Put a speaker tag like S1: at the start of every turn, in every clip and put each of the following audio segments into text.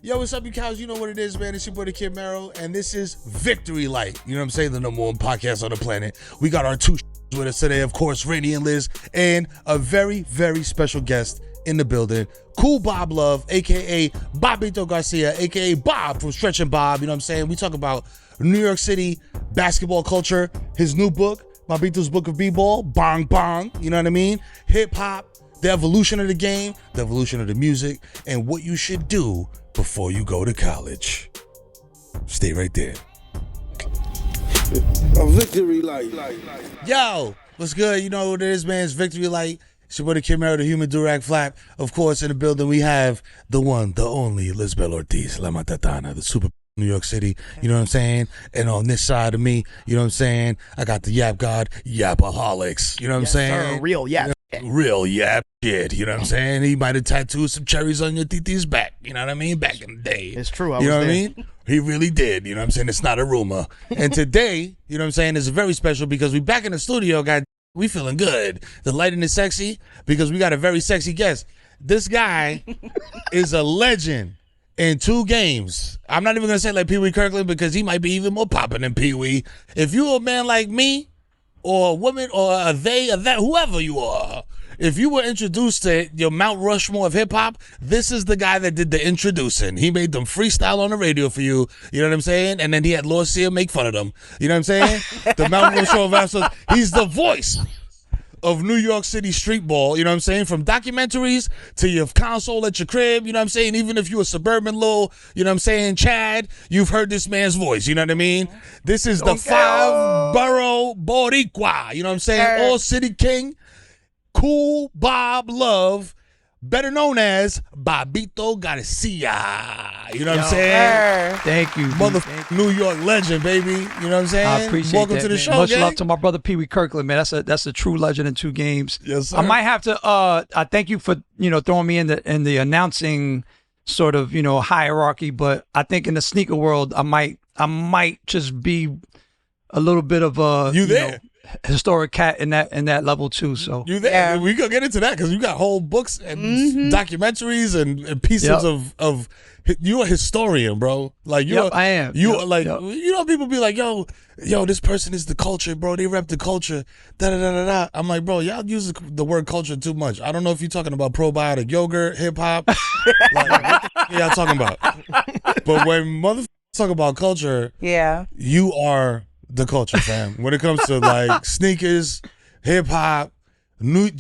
S1: Yo, what's up, you cows? You know what it is, man. It's your boy, the Kid Mero, and this is Victory Light. You know what I'm saying? The number one podcast on the planet. We got our two with us today, of course, Rainey and Liz, and a very, very special guest in the building, Kool Bob Love, a.k.a. Bobbito Garcia, a.k.a. Bob from Stretch and Bob. You know what I'm saying? We talk about New York City basketball culture, his new book, Bobbito's Book of B-Ball, Bong Bong, you know what I mean? Hip-hop, the evolution of the game, the evolution of the music, and what you should do before you go to college. Stay right there.
S2: A Victory Light.
S1: Yo, what's good? You know what it is, man. It's Victory Light. It's your boy, the Kid Mero, the human durag flap. Of course, in the building, we have the one, the only Lizbel Ortiz, La Matatana, the super New York City, you know what I'm saying? And on this side of me, you know what I'm saying? I got the Yap God, Yapaholics, you know what I'm saying?
S3: Sir, real Yap.
S1: Real Yap shit, you know what I'm saying? He might have tattooed some cherries on your titi's back, you know what I mean? Back in the day.
S3: It's true.
S1: You know what I mean? He really did, you know what I'm saying? It's not a rumor. And today, you know what I'm saying, is very special because we back in the studio, guys. We feeling good. The lighting is sexy because we got a very sexy guest. This guy is a legend in 2 games. I'm not even going to say like Pee Wee Kirkland because he might be even more popping than Pee Wee. If you a man like me or a woman or a they or that, whoever you are, if you were introduced to your Mount Rushmore of hip-hop, this is the guy that did the introducing. He made them freestyle on the radio for you. You know what I'm saying? And then he had Lord Sear make fun of them. You know what I'm saying? The Mount Rushmore of episodes. He's the voice of New York City street ball, you know what I'm saying? From documentaries to your console at your crib, you know what I'm saying? Even if you're a suburban little, you know what I'm saying, Chad, you've heard this man's voice, you know what I mean? This is the 5-borough Boricua, you know what I'm saying? All City King, Kool Bob Love, better known as Bobbito Garcia. You know what I'm saying?
S3: Thank you.
S1: New York legend, baby. You know what I'm saying?
S3: I appreciate
S1: Welcome
S3: that,
S1: to the
S3: man.
S1: show,
S3: Much
S1: gang.
S3: love to my brother Pee Wee Kirkland, man. That's a true legend in 2 games.
S1: Yes, sir.
S3: I might have to I thank you for, throwing me in the announcing sort of, hierarchy, but I think in the sneaker world I might just be a little bit of a
S1: You there.
S3: Historic cat in that level too. So
S1: You there? Yeah. We gonna get into that because you got whole books and documentaries and pieces of. You're a historian, bro. Like
S3: I am.
S1: People be like, yo, this person is the culture, bro. They rep the culture. Da da da da da. I'm like, bro, y'all use the word culture too much. I don't know if you're talking about probiotic yogurt, hip hop. Like, what the y'all talking about? But when motherfuckers talk about culture, you are the culture, fam. When it comes to like sneakers, hip hop, New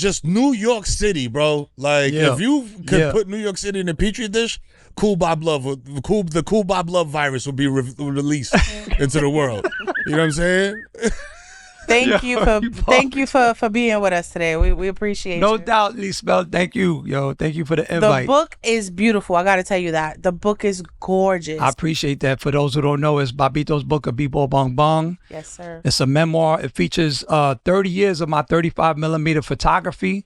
S1: York City, bro. Like if you could put New York City in a petri dish, Kool Bob Love, the Kool Bob Love virus will be released into the world. You know what I'm saying?
S4: Thank you for being with us today. We appreciate
S3: no
S4: you.
S3: doubt, Lizbel. Thank you, Thank you for the invite.
S4: The book is beautiful. I got to tell you that. The book is gorgeous.
S3: I appreciate that. For those who don't know, it's Bobbito's Book of B-Ball Bong Bong.
S4: Yes, sir.
S3: It's a memoir. It features 30 years of my 35mm photography.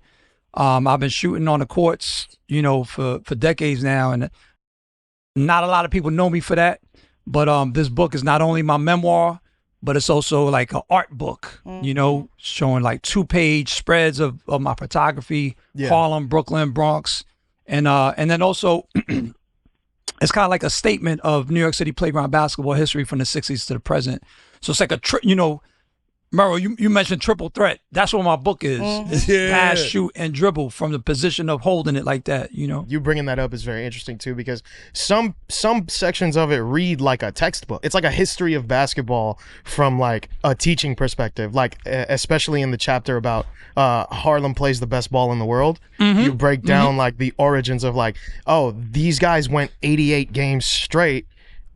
S3: I've been shooting on the courts, for decades now, and not a lot of people know me for that. But this book is not only my memoir, but it's also like an art book, showing like 2-page spreads of my photography, Harlem, Brooklyn, Bronx. And then also it's kind of like a statement of New York City playground basketball history from the 60s to the present. So it's like a Mero, you mentioned triple threat. That's what my book is. Pass, shoot, and dribble from the position of holding it like that,
S5: You bringing that up is very interesting too, because some sections of it read like a textbook. It's like a history of basketball from like a teaching perspective, like especially in the chapter about Harlem plays the best ball in the world. You break down like the origins of like, oh, these guys went 88 games straight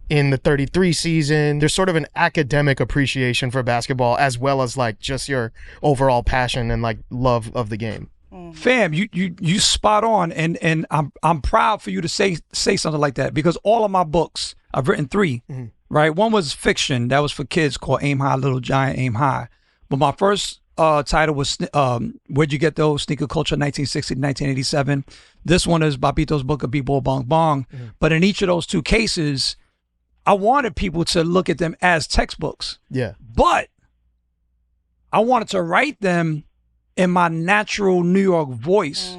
S5: in the 33 season. There's sort of an academic appreciation for basketball as well as like just your overall passion and like love of the game.
S3: Fam, you spot on, and I'm proud for you to say something like that, because all of my books, I've written 3, right? One was fiction that was for kids called Aim High, Little Giant, Aim High. But my first title was Where'd You Get Those? Sneaker Culture 1960 to 1987. This one is Bobbito's Book of B-Ball Bong Bong. But in each of those 2 cases, I wanted people to look at them as textbooks.
S5: Yeah.
S3: But I wanted to write them in my natural New York voice,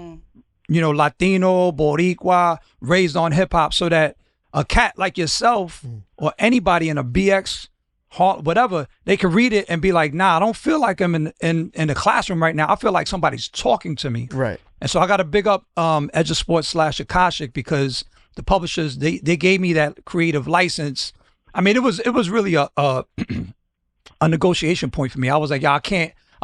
S3: Latino, Boricua, raised on hip hop, so that a cat like yourself or anybody in a BX hall, whatever, they can read it and be like, nah, I don't feel like I'm in the classroom right now. I feel like somebody's talking to me.
S5: Right.
S3: And so I got to big up Edge of Sports / Akashic, because the publishers, they gave me that creative license. I mean, it was really a negotiation point for me. I was like, yeah, I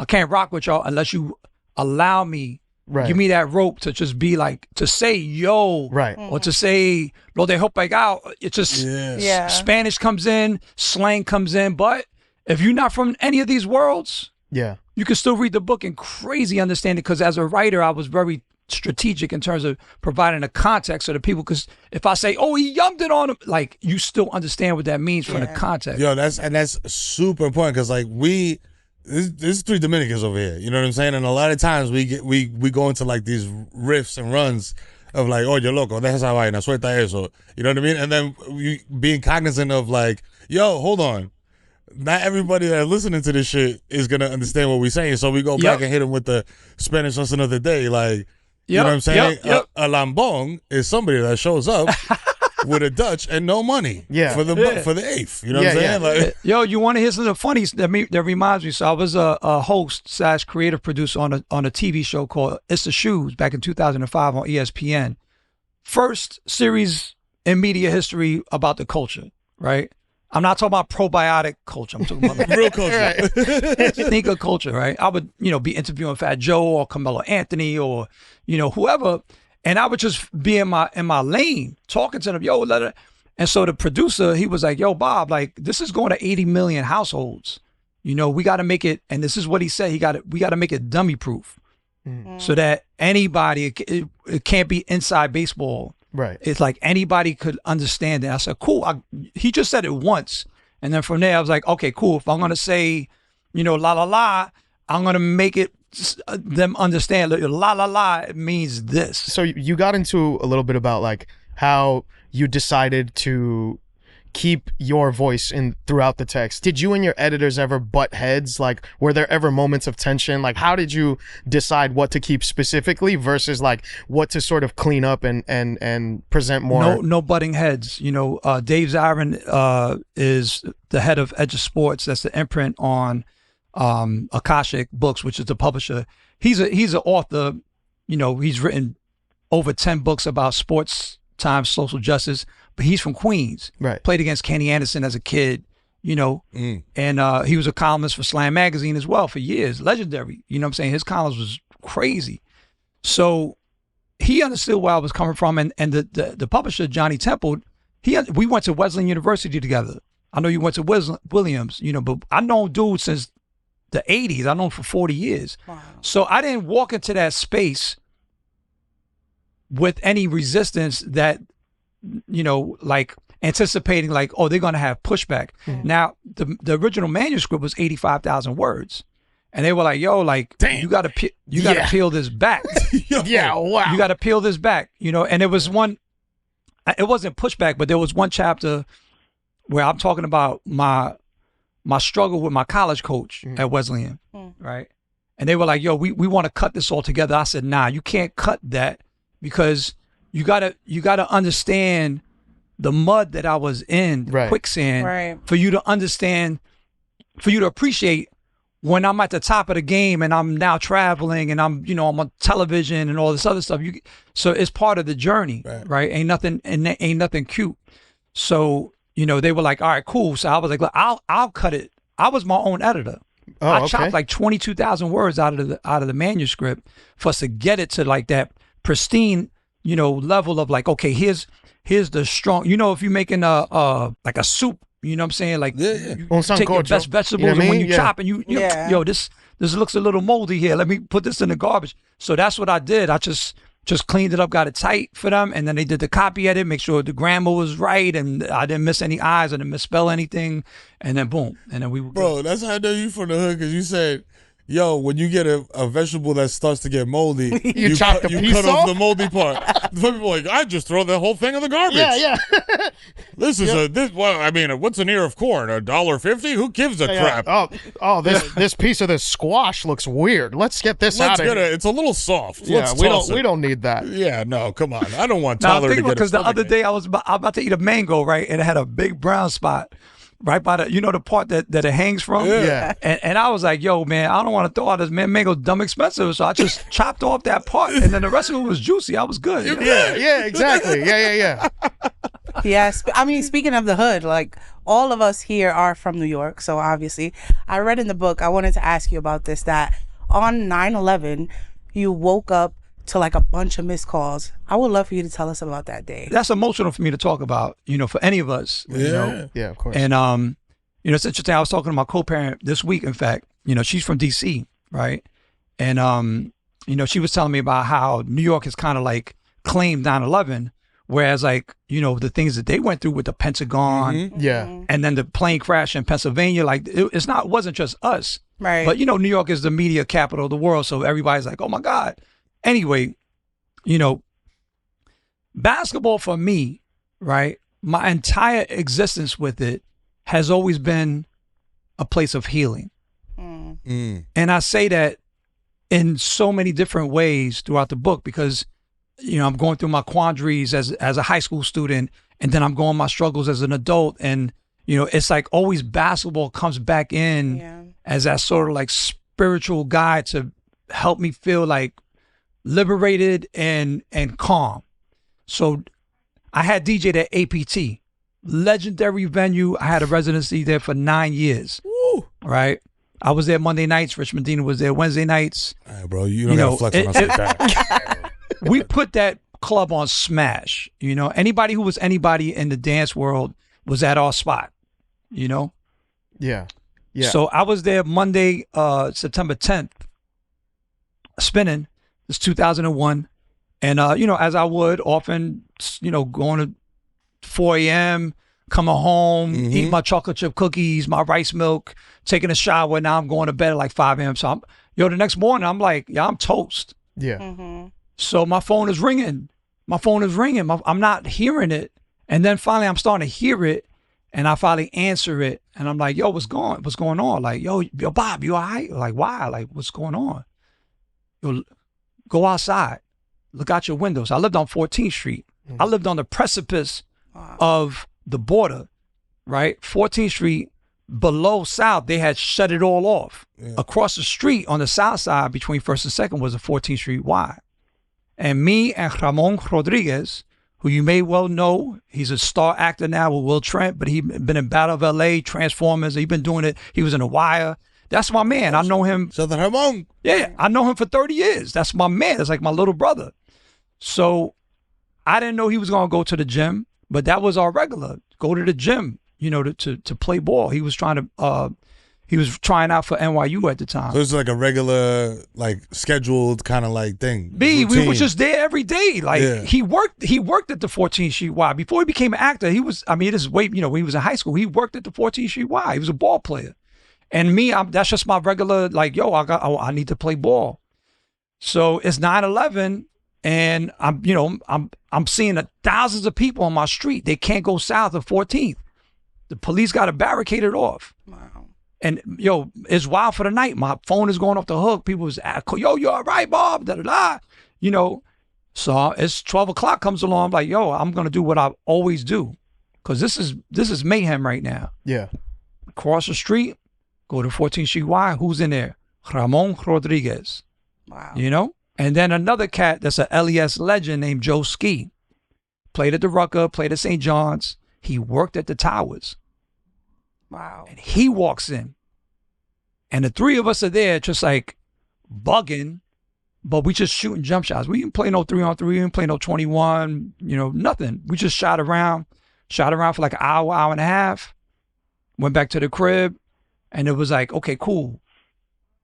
S3: can't rock with y'all unless you allow me, give me that rope to just be like, to say yo, or to say lo dejo pegado. It just Spanish comes in, slang comes in, but if you're not from any of these worlds, you can still read the book and crazy understand it. Because as a writer, I was very strategic in terms of providing a context so the people, because if I say, oh, he yummed it on him, like, you still understand what that means from the context.
S1: Yo, that's super important, because like there's 3 Dominicans over here, you know what I'm saying? And a lot of times we go into like these riffs and runs of like, oh, yo loco, deja esa vaina, suelta eso, you know what I mean? And then we being cognizant of like, yo, hold on, not everybody that's listening to this shit is gonna understand what we're saying, so we go back and hit them with the Spanish lesson of the day, like, you know what I'm saying? A lambong is somebody that shows up with a Dutch and no money for the eighth. You know what I'm saying? Like,
S3: yo, you want to hear something funny that reminds me? So I was a host / creative producer on a TV show called It's the Shoes back in 2005 on ESPN. First series in media history about the culture, right? I'm not talking about probiotic culture. I'm talking about
S1: real culture.
S3: Sneaker culture, right? I would, be interviewing Fat Joe or Carmelo Anthony or, whoever. And I would just be in my lane talking to them, yo, let it. And so the producer, he was like, yo, Bob, like, this is going to 80 million households. We got to make it. And this is what he said. We got to make it dummy proof so that anybody, it can't be inside baseball.
S5: Right.
S3: It's like anybody could understand it. I said, cool. He just said it once. And then from there, I was like, okay, cool. If I'm going to say, la, la, la, I'm going to make it them understand. La, la, la, it means this.
S5: So you got into a little bit about like how you decided to keep your voice in throughout the text. Did you and your editors ever butt heads? Like, were there ever moments of tension? Like, how did you decide what to keep specifically versus like what to sort of clean up and present more?
S3: No butting heads. Dave Zirin is the head of Edge of Sports. That's the imprint on Akashic Books, which is the publisher. He's an author. He's written over 10 books about sports, time, social justice. But he's from Queens.
S5: Right.
S3: Played against Kenny Anderson as a kid, and he was a columnist for Slam magazine as well for years. Legendary. You know what I'm saying? His columns was crazy. So he understood where I was coming from. And the publisher, Johnny Temple, we went to Wesleyan University together. I know you went to Williams, but I know dude since the 80s. I know him for 40 years. Wow. So I didn't walk into that space with any resistance that, like anticipating like, oh, they're going to have pushback. Now, the original manuscript was 85,000 words. And they were like, yo, like, damn, you got to peel this back.
S5: Wow.
S3: You got to peel this back, and it was it wasn't pushback, but there was one chapter where I'm talking about my struggle with my college coach at Wesleyan, right? And they were like, yo, we want to cut this all together. I said, nah, you can't cut that, because you gotta understand the mud that I was in, quicksand, for you to understand, for you to appreciate when I'm at the top of the game and I'm now traveling and I'm on television and all this other stuff. So it's part of the journey, right? Ain't nothing cute. So, they were like, all right, cool. So I was like, look, I'll cut it. I was my own editor. I chopped like 22,000 words out of the manuscript for us to get it to like that pristine, level of like, okay, here's the strong, if you're making like a soup, you know what I'm saying? Like, you take your best vegetables, and when you chop and yo, this looks a little moldy here. Let me put this in the garbage. So that's what I did. I just cleaned it up, got it tight for them, and then they did the copy edit, make sure the grammar was right, and I didn't miss any I's, I didn't misspell anything, and then boom, and then we were
S1: Bro, that's how I know you from the hood, because you said Yo, when you get a vegetable that starts to get moldy, you
S5: chop the piece
S1: cut
S5: off?
S1: off the moldy part. Some people are like, I just throw the whole thing in the garbage.
S5: Yeah.
S1: This is well, I mean, what's an ear of corn? $1.50? Who gives a crap?
S5: This piece of this squash looks weird. Let's get this out of here.
S1: It's a little soft.
S5: Yeah,
S1: Let's
S5: we
S1: toss
S5: don't
S1: it.
S5: we don't need that.
S1: Yeah, no, come on. I don't want
S3: Now,
S1: Tyler to get
S3: because the other day I was about to eat a mango, right? And it had a big brown spot right by the, the part that it hangs from?
S5: Yeah.
S3: And I was like, yo, man, I don't want to throw all this, man. Mango's dumb expensive. So I just chopped off that part. And then the rest of it was juicy. I was good.
S5: Yeah, exactly. Yeah.
S4: Yes. I mean, speaking of the hood, like all of us here are from New York. So obviously, I read in the book, I wanted to ask you about this, that on 9/11, you woke up to like a bunch of missed calls. I would love for you to tell us about that day.
S3: That's emotional for me to talk about, for any of us.
S1: Yeah.
S5: Yeah, of course.
S3: And, it's interesting. I was talking to my co-parent this week, in fact. She's from D.C., right? And, she was telling me about how New York has kind of like claimed 9/11, whereas like, the things that they went through with the Pentagon
S5: Yeah.
S3: and then the plane crash in Pennsylvania, like it wasn't just us.
S4: Right.
S3: But, New York is the media capital of the world. So everybody's like, oh my God. Anyway, basketball for me, right? My entire existence with it has always been a place of healing. And I say that in so many different ways throughout the book because, I'm going through my quandaries as a high school student, and then I'm going my struggles as an adult. And, it's like always basketball comes back in as that sort of like spiritual guide to help me feel like liberated and calm. So I had DJ'd at APT, legendary venue. I had a residency there for 9 years.
S1: Woo.
S3: Right? I was there Monday nights. Rich Medina was there Wednesday nights.
S1: All right, bro, you don't gotta flex on us like that.
S3: We put that club on smash. Anybody who was anybody in the dance world was at our spot.
S5: Yeah.
S3: So I was there Monday, September 10th, spinning. It's 2001. And, as I would often, going to 4 a.m., coming home, eating my chocolate chip cookies, my rice milk, taking a shower. Now I'm going to bed at like 5 a.m. So the next morning, I'm like, I'm toast.
S5: Yeah.
S3: So my phone is ringing. I'm not hearing it. And then finally I'm starting to hear it. And I finally answer it. And I'm like, yo, what's going on? Like, yo, Bob, you all right? Like, why? Like, what's going on? Yo, go outside. Look out your windows. I lived on 14th Street. I lived on the precipice of the border, right? 14th Street, below South, they had shut it all off. Yeah. Across the street on the South side between 1st and 2nd was a 14th Street Y. And me and Ramon Rodriguez, who you may well know, he's a star actor now with Will Trent, but he's been in Battle of LA, Transformers, he's been doing it. He was in The Wire. That's my man. I know him.
S1: So Ramon.
S3: Yeah, I know him for 30 years. That's my man. That's like my little brother. So I didn't know he was going to go to the gym, but that was our regular. Go to the gym, to play ball. He was trying out for NYU at the time.
S1: So it was like a regular, like scheduled kind of like thing.
S3: We were just there every day. Like he worked at the 14th Street Y. Before he became an actor, he was, when he was in high school, he worked at the 14th Street Y. He was a ball player. And me, that's just my regular, like, yo, I need to play ball. So it's 9/11. And I'm seeing thousands of people on my street. They can't go south of 14th. The police got to barricade it off.
S4: Wow.
S3: And yo, it's wild for the night. My phone is going off the hook. People was, yo, you all right, Bob? Da da da. So it's 12 o'clock comes along. I'm like, yo, I'm gonna do what I always do, because this is mayhem right now.
S5: Yeah.
S3: Cross the street, go to 14th Street Y. Who's in there? Ramon Rodriguez.
S4: Wow.
S3: And then another cat that's a LES legend named Joe Ski. Played at the Rucker, played at St. John's. He worked at the Towers.
S4: Wow.
S3: And he walks in. And the three of us are there just like bugging, but we just shooting jump shots. We didn't play no 3-on-3, we didn't play no 21, nothing. We just shot around for like an hour and a half. Went back to the crib, and it was like, okay, cool.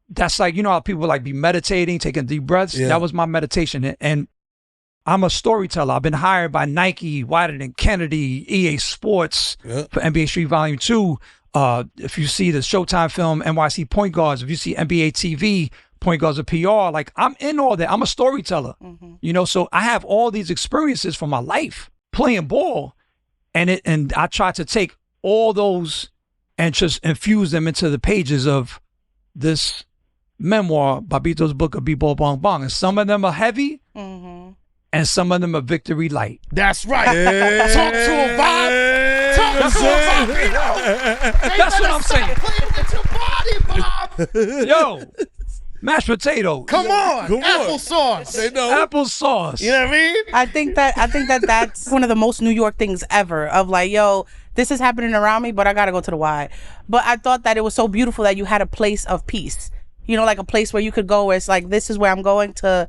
S3: That's like, how people like be meditating, taking deep breaths. Yeah. That was my meditation. And I'm a storyteller. I've been hired by Nike, Wieden and Kennedy, EA Sports for NBA Street Volume 2, if you see the Showtime film NYC Point Guards, if you see NBA TV Point Guards of PR, like I'm in all that. I'm a storyteller, you know. So I have all these experiences from my life playing ball, and I try to take all those and just infuse them into the pages of this memoir, Bobbito's Book of B-Ball Bong Bong. And some of them are heavy, and some of them are victory light.
S5: That's right. Talk to him, Bob. Talk to him, Bobbito.
S3: That's what I'm saying.
S5: Play with your body, Bob.
S3: Yo, mashed potato.
S5: Come on. Applesauce.
S1: They know.
S3: Applesauce.
S5: You know what I mean?
S4: I think that that's one of the most New York things ever, of like, yo, this is happening around me, but I gotta go to the Y. But I thought that it was so beautiful that you had a place of peace, you know, like a place where you could go where it's like, this is where I'm going to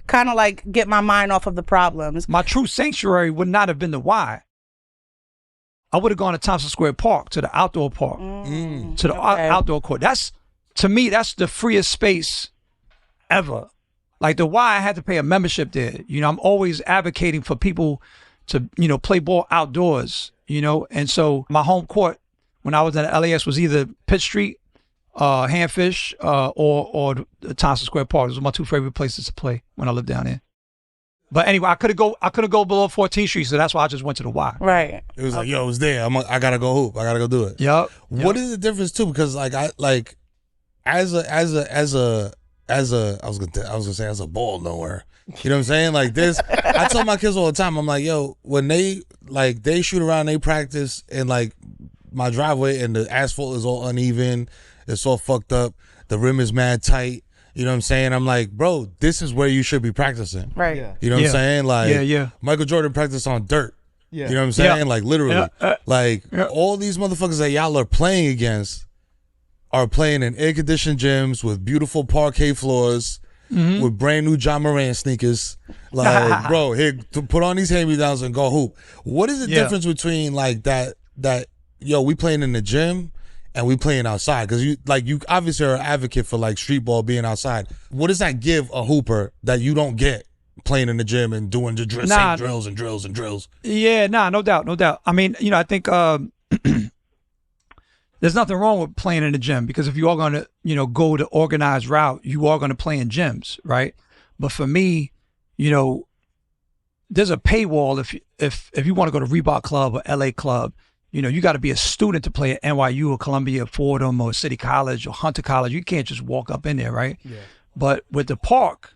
S4: kind of like get my mind off of the problems.
S3: My true sanctuary would not have been the Y. I would have gone to Thompson Square Park, to the outdoor park, to the outdoor court. That's, to me, that's the freest space ever. Like the Y, I had to pay a membership there. You know, I'm always advocating for people to, you know, play ball outdoors, you know. And so my home court when I was at LAS was either Pitt Street, Handfish, or the Thompson Square Park. Those were my two favorite places to play when I lived down there. But anyway, I couldn't go below 14th Street, so that's why I just went to the Y.
S4: Right.
S1: It was like, yo, it's there. I gotta go hoop. I gotta go do it.
S3: Yep.
S1: What is the difference too? Because like I was gonna say as a ball knower. You know what I'm saying? Like this, I tell my kids all the time. I'm like, yo, when they shoot around, they practice in like my driveway, and the asphalt is all uneven, it's all fucked up, the rim is mad tight. You know what I'm saying? I'm like, bro, this is where you should be practicing.
S4: Right.
S5: Yeah.
S1: You know what I'm saying? Like,
S3: yeah.
S1: Michael Jordan practiced on dirt.
S5: Yeah.
S1: You know what I'm saying?
S3: Yeah.
S1: Like literally, all these motherfuckers that y'all are playing against are playing in air-conditioned gyms with beautiful parquet floors, with brand new John Moran sneakers. Like, bro, here, put on these hand-me-downs and go hoop. What is the difference between like that, yo, we playing in the gym and we playing outside? Because you obviously are an advocate for like street ball being outside. What does that give a hooper that you don't get playing in the gym and doing the same drills and drills and drills?
S3: Yeah, no doubt. I mean, you know, I think there's nothing wrong with playing in the gym, because if you are going to, you know, go the organized route, you are going to play in gyms, right? But for me, you know, there's a paywall if you want to go to Reebok Club or LA Club. You know, you got to be a student to play at NYU or Columbia, Fordham or City College or Hunter College. You can't just walk up in there, right? Yeah. But with the park,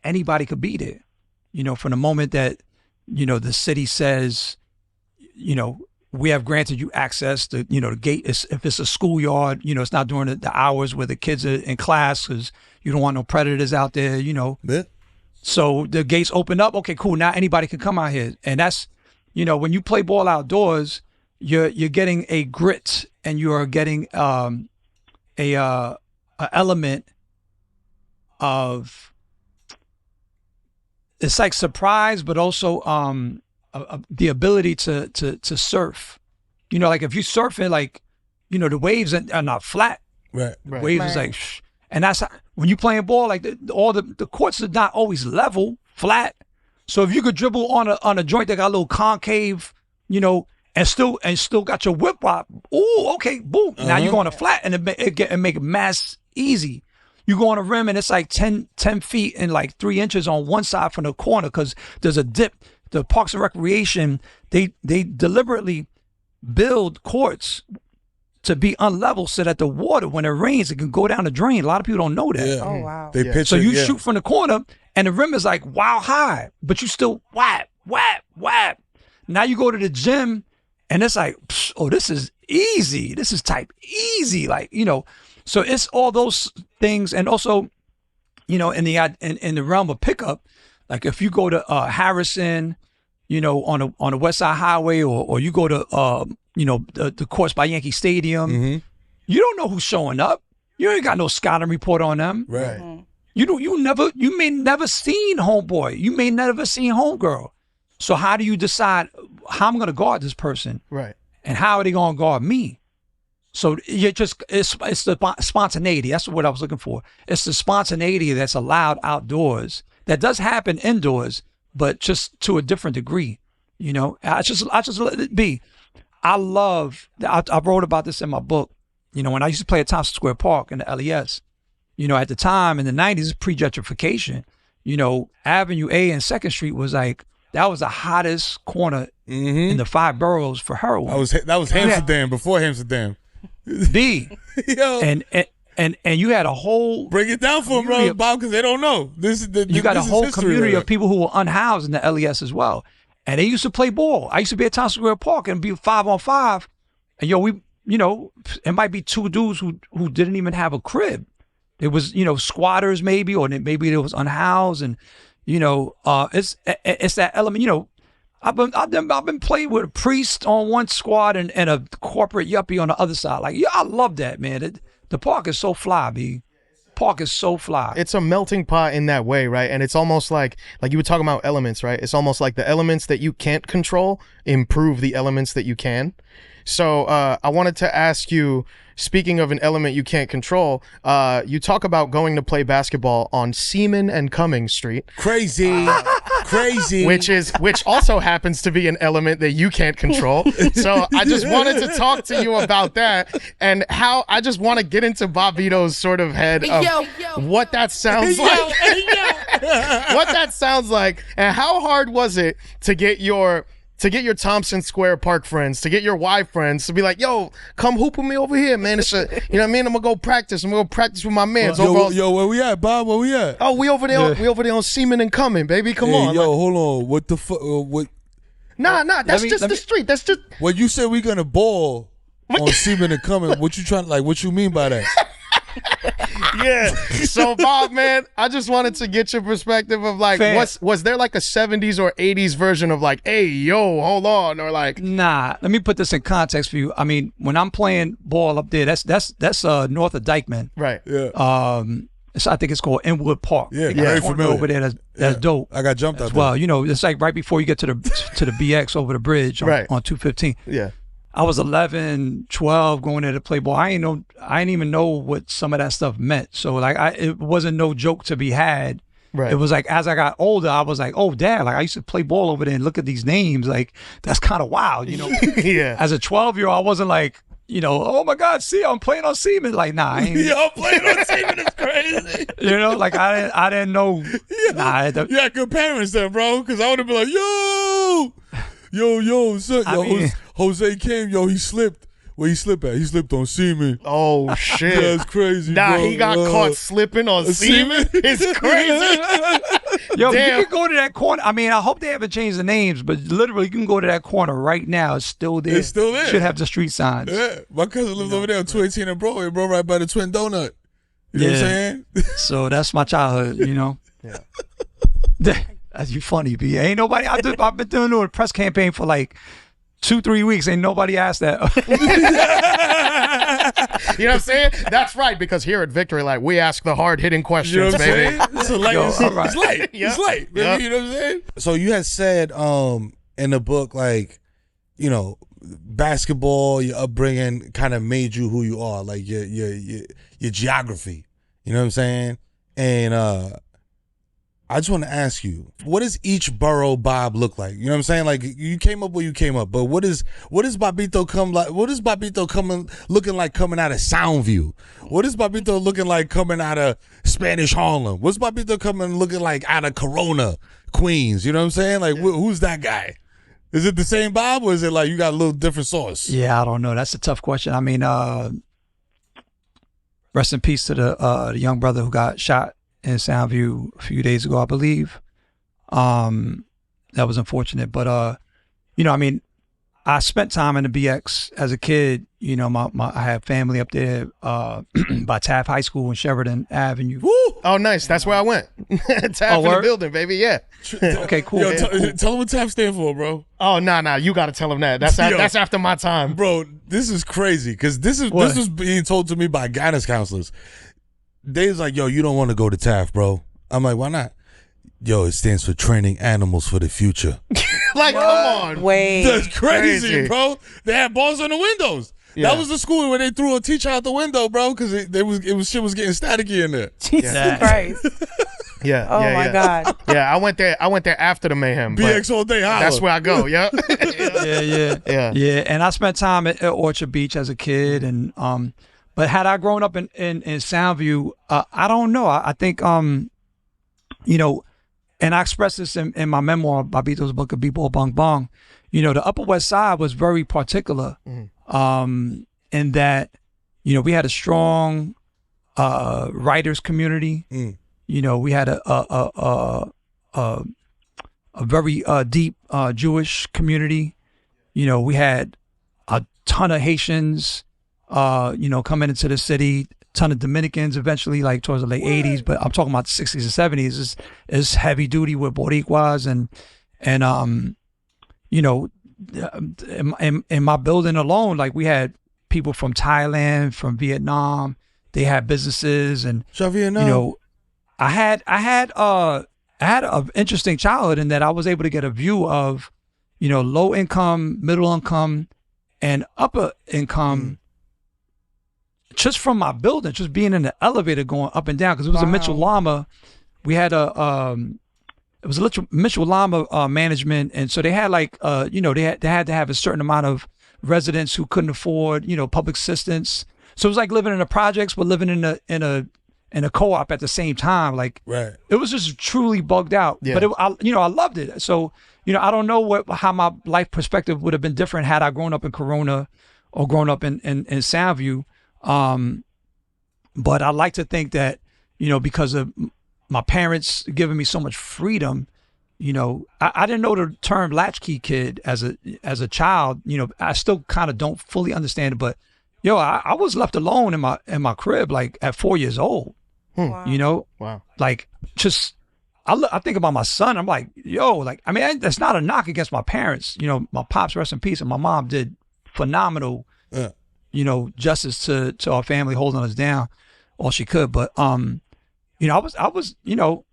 S3: anybody could be there. You know, from the moment that, you know, the city says, you know, we have granted you access to, you know, the gate is, if it's a schoolyard, you know, it's not during the hours where the kids are in class because you don't want no predators out there, you know. Yeah. So the gates open up. Okay, cool. Now anybody can come out here. And that's, you know, when you play ball outdoors, you're getting a grit, and you are getting a element of, it's like surprise, but also the ability to surf. You know, like if you surfing, like, you know, the waves are not flat. Right. Waves is like, and that's how, when you playing ball, like all the courts are not always level, flat. So if you could dribble on a joint that got a little concave, you know, and still got your whip wop. Oh, okay, boom. Now you go on a flat, and it make it mass easy. You go on a rim, and it's like 10 feet and like 3 inches on one side from the corner because there's a dip. The Parks and Recreation, they deliberately build courts to be unlevel so that the water, when it rains, it can go down the drain. A lot of people don't know that.
S1: Yeah.
S4: Oh, wow.
S1: They pitch
S3: so
S1: it,
S3: you shoot from the corner, and the rim is like wow high, but you still whap. Now you go to the gym, and it's like, oh, this is easy. This is type easy. Like, you know, so it's all those things. And also, you know, in the realm of pickup, like if you go to Harrison, you know, on the West Side Highway, or you go to you know, the course by Yankee Stadium, you don't know who's showing up. You ain't got no scouting report on them.
S1: Right.
S3: You may never seen homeboy. You may never seen homegirl. So how do you decide how I'm going to guard this person?
S5: Right.
S3: And how are they going to guard me? So it's the spontaneity. That's what I was looking for. It's the spontaneity that's allowed outdoors. That does happen indoors, but just to a different degree. You know, I just let it be. I wrote about this in my book. You know, when I used to play at Thompson Square Park in the LES, you know, at the time in the 90s, pre-gentrification, you know, Avenue A and 2nd Street was like, that was the hottest corner in the 5 boroughs for heroin.
S1: That was Amsterdam, before Amsterdam.
S3: Yo. And you had a whole
S1: break it down for them, bro, Bob, because they don't know.
S3: You got a whole community of people who were unhoused in the LES as well, and they used to play ball. I used to be at Thompson Square Park and be 5-on-5, and you know, it might be 2 dudes who didn't even have a crib. It was, you know, squatters maybe, or maybe it was unhoused, and you know, it's that element. You know, I've been playing with a priest on one squad and a corporate yuppie on the other side. Like, yeah, I love that, man. The park is so fly, B. Park is so fly.
S5: It's a melting pot in that way, right? And it's almost like you were talking about elements, right? It's almost like the elements that you can't control improve the elements that you can. So I wanted to ask you, speaking of an element you can't control, you talk about going to play basketball on Seaman and Cummings Street.
S1: Crazy. Crazy.
S5: Which also happens to be an element that you can't control. So I just wanted to talk to you about that, and how I just want to get into Bobbito's sort of head of what that sounds like. What that sounds like, and how hard was it to get your Thompson Square Park friends, to get your Y friends to be like, yo, come hoop with me over here, man. It's you know what I mean? I'm gonna go practice. I'm gonna go practice with my man.
S1: Yo, where we at, Bob? Where we at?
S5: Oh, we over there. We over there on Seaman and Cumming, baby. Come on.
S1: Yo, hold on. What the fuck? What?
S5: Nah. That's just the street. That's just.
S1: When you say we gonna ball on Seaman and Cumming, what you trying? Like, what you mean by that?
S5: Yeah. So Bob, man, I just wanted to get your perspective of like, was there like a 70s or 80s version of like, hey, yo, hold on, or like?
S3: Nah. Let me put this in context for you. I mean, when I'm playing ball up there, that's north of Dykeman.
S5: Right.
S1: Yeah.
S3: I think it's called Inwood Park.
S1: Yeah. Very familiar.
S3: Over there, that's dope.
S1: I got jumped
S3: as
S1: out
S3: well.
S1: there.
S3: You know, it's like right before you get to the BX over the bridge on 215.
S5: Yeah.
S3: I was 11, 12 going there to play ball. I didn't even know what some of that stuff meant. So like, it wasn't no joke to be had.
S5: Right.
S3: It was like, as I got older, I was like, oh, Dad, like I used to play ball over there and look at these names. Like, that's kind of wild, you know?
S5: Yeah.
S3: As a 12-year-old, I wasn't like, you know, oh my God, see, I'm playing on Seaman. Like, nah, I ain't.
S1: Yo, I'm playing on Seaman is crazy.
S3: You know, like I didn't know.
S1: Yeah. You had good parents then, bro, because I would have been like, yo, son, Jose came, he slipped. Where he slipped at? He slipped on Seaman.
S5: Oh shit.
S1: Yeah, that's crazy.
S5: Nah,
S1: bro.
S5: He got caught slipping on Seaman. It's crazy.
S3: Yo,
S5: damn.
S3: You can go to that corner. I mean, I hope they haven't changed the names, but literally you can go to that corner right now. It's still there.
S1: It's still there.
S3: Should have the street signs.
S1: Yeah. My cousin lived over there on 218 and Broadway, bro, right by the Twin Donut. You know what I'm saying?
S3: So that's my childhood, you know?
S5: Yeah.
S3: That's you funny, B. Ain't nobody, I've been doing a press campaign for like 2-3 weeks. Ain't nobody asked that.
S5: You know what I'm saying? That's right, because here at Victory Light, we ask the hard-hitting questions,
S1: you know what
S5: baby.
S1: It's light. It's light.
S5: Yep.
S1: It's light.
S5: Yep.
S1: You know what I'm saying? So you had said in the book, like, you know, basketball, your upbringing kind of made you who you are, like your geography. You know what I'm saying? And I just want to ask you, what does each borough Bob look like? You know what I'm saying? Like, you came up where you came up, but what is Bobbito looking like coming out of Soundview? What is Bobbito looking like coming out of Spanish Harlem? What's Bobbito looking like out of Corona, Queens? You know what I'm saying? Like, who's that guy? Is it the same Bob, or is it like you got a little different sauce?
S3: Yeah, I don't know. That's a tough question. I mean, rest in peace to the young brother who got shot in Soundview a few days ago, I believe. That was unfortunate, but you know, I mean, I spent time in the BX as a kid. You know, I have family up there by Taft High School in Sheridan Avenue.
S5: Woo! Oh, nice. That's where I went. Taft in the building, baby. Yeah.
S3: Okay, cool.
S1: Yo, tell him what Taft stand for, bro.
S5: Oh, nah. You got to tell him that. That's after my time,
S1: bro. This is crazy because this was being told to me by guidance counselors. They was like, yo, you don't want to go to Taft, bro. I'm like, why not? Yo, it stands for Training Animals for the Future.
S5: Like, come on.
S4: Wait.
S1: That's crazy, bro. They had balls on the windows.
S5: Yeah.
S1: That was the school where they threw a teacher out the window, bro, because shit was getting staticky in there.
S4: Jesus Christ.
S5: Yeah.
S4: Oh
S5: yeah,
S4: my
S5: yeah.
S4: God.
S5: Yeah, I went there after the mayhem. but
S1: BX all day, holla.
S5: That's where I go. Yeah.
S3: Yeah. And I spent time at Orchard Beach as a kid, and but had I grown up in Soundview, I don't know. I think you know, and I expressed this in my memoir, Bobbito's book of B-Ball Bong Bong. You know, the Upper West Side was very particular, in that, you know, we had a strong writers community. You know, we had a very deep Jewish community. You know, we had a ton of Haitians, you know, coming into the city, ton of Dominicans eventually, like towards the late 80s, but I'm talking about the 60s and 70s. Is heavy duty with Boricuas and you know, in my building alone, like we had people from Thailand, from Vietnam. They had businesses, and you know, I had an interesting childhood in that I was able to get a view of, you know, low income, middle income, and upper income just from my building, just being in the elevator going up and down, because it was a Mitchell Lama. We had it was a Mitchell Lama management, and so they had like you know, they had to have a certain amount of residents who couldn't afford, you know, public assistance. So it was like living in the projects, but living in a co-op at the same time. Like,
S1: right.
S3: It was just truly bugged out.
S5: Yeah.
S3: But you know, I loved it. So, you know, I don't know how my life perspective would have been different had I grown up in Corona or grown up in Soundview. But I like to think that, you know, because of my parents giving me so much freedom, you know, I didn't know the term latchkey kid as a child. You know, I still kind of don't fully understand it, but yo, I was left alone in my crib like at 4 years old.
S4: Wow.
S3: You know, like just I think about my son. I'm like, yo, like, I mean, that's not a knock against my parents. You know, my pops, rest in peace, and my mom did phenomenal, you know, justice to our family, holding us down all she could. But you know, I was, you know,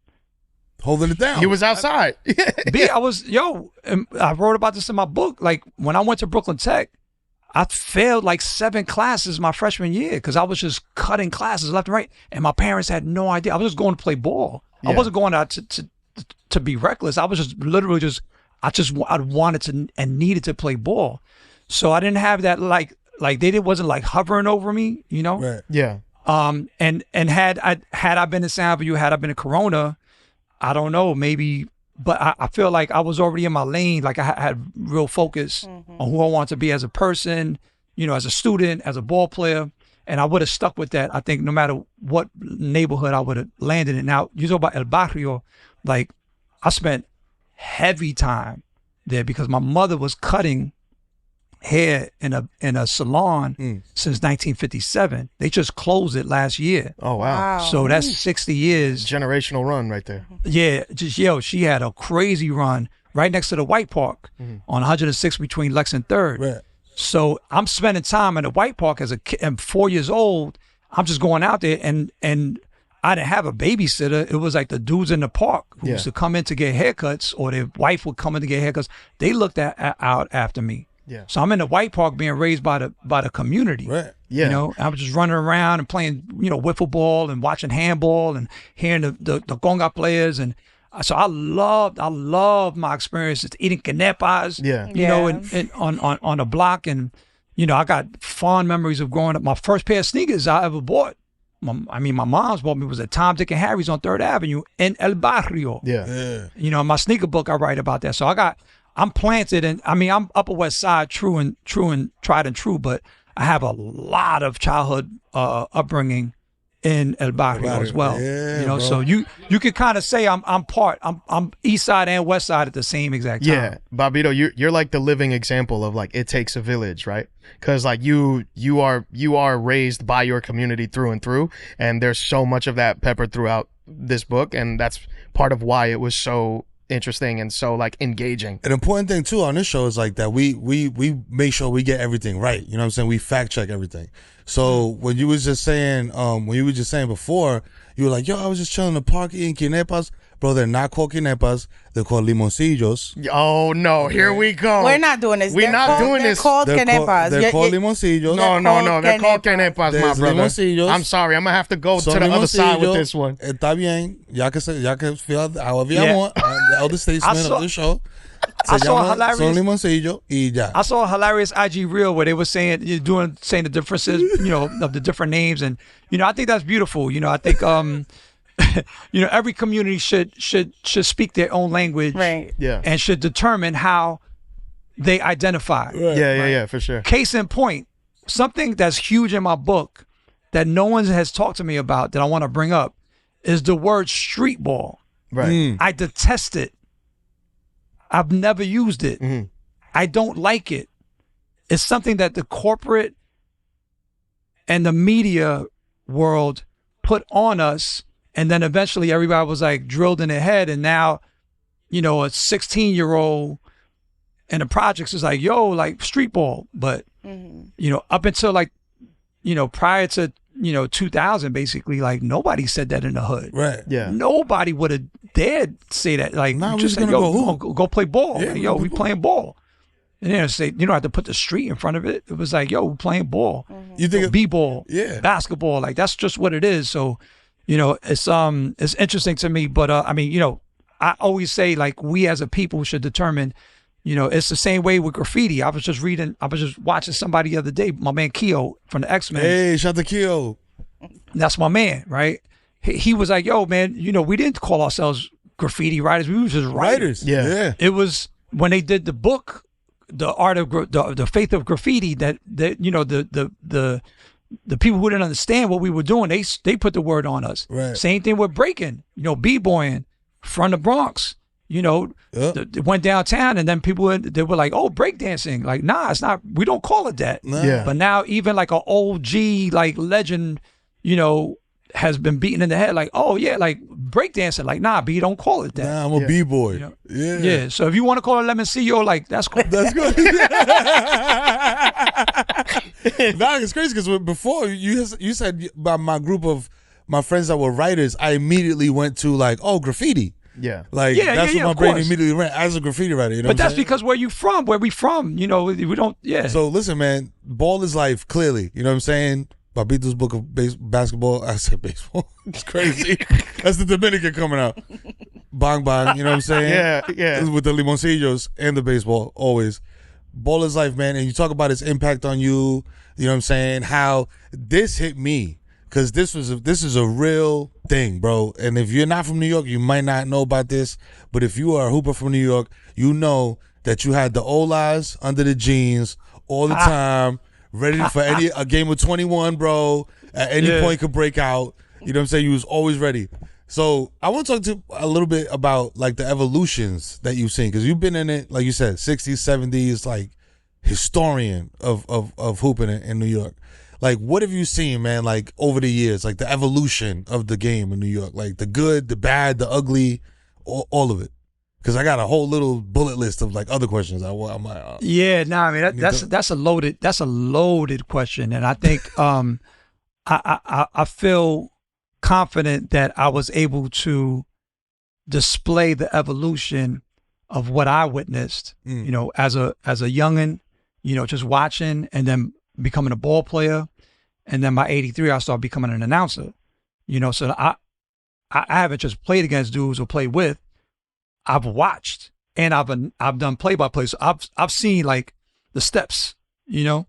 S1: holding it down.
S5: He was outside.
S3: I wrote about this in my book. Like when I went to Brooklyn Tech, I failed like 7 classes my freshman year because I was just cutting classes left and right, and my parents had no idea. I was just going to play ball.
S5: Yeah.
S3: I wasn't going out to be reckless. I was just literally I wanted to and needed to play ball. So I didn't have that like they wasn't like hovering over me, you know.
S1: Right.
S5: Yeah.
S3: And had I been in Soundview, had I been in Corona, I don't know, maybe. But I feel like I was already in my lane. Like I had real focus on who I want to be as a person, you know, as a student, as a ball player. And I would have stuck with that, I think, no matter what neighborhood I would have landed in. Now, you talk about El Barrio, like I spent heavy time there because my mother was cutting hair in a salon since 1957. They just closed it last year.
S5: Oh, wow.
S3: So that's 60 years.
S5: Generational run right there.
S3: Yeah, just she had a crazy run right next to the White Park on 106 between Lex and 3rd.
S1: Right.
S3: So I'm spending time in the White Park as a kid. I'm 4 years old. I'm just going out there, and I didn't have a babysitter. It was like the dudes in the park who used to come in to get haircuts, or their wife would come in to get haircuts. They looked out after me.
S5: Yeah.
S3: So I'm in the White Park being raised by the community.
S1: Right.
S5: Yeah.
S3: You know, I was just running around and playing, you know, wiffle ball and watching handball and hearing the conga players. And so I loved my experiences eating canepas, you know, and on the block. And, you know, I got fond memories of growing up. My first pair of sneakers I ever bought, my mom's bought me, was at Tom, Dick, and Harry's on 3rd Avenue in El Barrio.
S1: Yeah.
S3: You know, in my sneaker book, I write about that. So I'm planted, and I mean, I'm Upper West Side, true and tried and true, but I have a lot of childhood upbringing in El Barrio as well.
S1: Yeah,
S3: you know,
S1: bro.
S3: so you could kind of say I'm East Side and West Side at the same exact time.
S5: Yeah, Bobbito, you're like the living example of like it takes a village, right? Because like you are raised by your community through and through, and there's so much of that peppered throughout this book, and that's part of why it was so interesting and so like engaging.
S1: An important thing too on this show is like that we make sure we get everything right. You know what I'm saying? We fact check everything. So when you was just saying before, you were like, yo, I was just chilling in the park eating quinepas. bro, they're not called quinepas. They're called limoncillos.
S5: Oh no, here we go.
S4: We're not doing this.
S5: We're not doing
S4: they're
S5: this.
S4: Called
S1: They're
S4: canepas.
S1: they're called limoncillos.
S5: No. They're called canepas, my
S1: There's
S5: brother.
S1: limoncillos.
S5: I'm sorry. I'm gonna have to go to
S1: Son
S5: the other side with
S1: limoncillo.
S5: this one.
S1: Está bien. Y'all can feel however y'all
S3: Yeah.
S1: want. The elder statesman of the show.
S3: I saw
S1: llama
S3: hilarious.
S1: Son limoncillo y ya.
S3: I saw a hilarious IG reel where they were saying the differences, of the different names, and I think that's beautiful. I think every community should speak their own language,
S4: Right.
S5: Yeah.
S3: and should determine how they identify.
S5: Yeah, for sure.
S3: Case in point, something that's huge in my book that no one has talked to me about that I want to bring up is the word street ball.
S5: Right.
S3: I detest it. I've never used it.
S5: Mhm.
S3: I don't like it. It's something that the corporate and the media world put on us, and then eventually everybody was like drilled in their head, and now, a 16-year-old in the projects is like, yo, like street ball. But, up until like, prior to, 2000, basically, like nobody said that in the hood.
S1: Right.
S5: Yeah.
S3: Nobody would have dared say that. Like,
S1: Nah, we
S3: just
S1: was
S3: say,
S1: gonna
S3: yo,
S1: go hoop.
S3: go play ball.
S1: Yeah,
S3: Like,
S1: we
S3: yo,
S1: gonna
S3: we
S1: play
S3: playing ball. And then say, you don't have to put the street in front of it. It was like, yo, we're playing ball.
S1: You think
S3: B-ball,
S1: Yeah.
S3: basketball, like that's just what it is. So, it's interesting to me. But I always say like we as a people should determine. It's the same way with graffiti. I was just watching somebody the other day, my man Keo from the X-Men.
S1: Hey, shout to Keo.
S3: That's my man, right? He was like, yo, man, we didn't call ourselves graffiti writers. We were just writers.
S5: Yeah.
S3: It was when they did the book, the art of the faith of graffiti, that the people who didn't understand what we were doing, they put the word on us.
S1: Right.
S3: Same thing with breaking, b-boying from the Bronx. It went downtown, and then they were like, oh, breakdancing. Like, nah, it's not. We don't call it that.
S1: Nah.
S5: Yeah.
S3: But now even like an OG like legend, has been beaten in the head. Like, oh yeah, like breakdancing. Like, nah, B, don't call it that.
S1: Nah, I'm a
S5: Yeah.
S1: B-boy. Yeah.
S3: Yeah. So if you want to call it Lemoncillo, like that's cool.
S1: That's good. Nah, it's crazy because before you said about my group of my friends that were writers, I immediately went to like, oh, graffiti.
S5: Yeah.
S1: Like
S3: Yeah,
S1: that's
S3: yeah,
S1: what my
S3: of
S1: brain
S3: course.
S1: immediately went as a graffiti writer. You know
S3: But
S1: what I'm
S3: that's
S1: saying?
S3: because where we from. We don't. Yeah.
S1: So listen, man, ball is life. Clearly, you know what I'm saying. Bobbito's book of basketball. I said baseball. It's crazy. That's the Dominican coming out. Bang bang. You know what I'm saying?
S5: Yeah.
S1: With the limoncillos and the baseball, always. Ball is life, man. And you talk about its impact on you. You know what I'm saying? How this hit me. Because this is a real thing, bro. And if you're not from New York, you might not know about this. But if you are a hooper from New York, you know that you had the Olas under the jeans all the time, ready for a game of 21, bro. At any point could break out. You know what I'm saying? You was always ready. So I want to talk to a little bit about like the evolutions that you've seen. Because you've been in it, like you said, 60s, 70s, like historian of hooping in New York. Like, what have you seen, man, like, over the years? Like, the evolution of the game in New York. Like, the good, the bad, the ugly, all of it. Because I got a whole little bullet list of, like, other questions.
S3: Yeah, no, I mean, that's a loaded question. And I think I feel confident that I was able to display the evolution of what I witnessed, as a youngin', just watching and then becoming a ball player, and then by 83 I started becoming an announcer. So I haven't just played against dudes or played with. I've watched and I've done play-by-play. So I've seen like the steps, and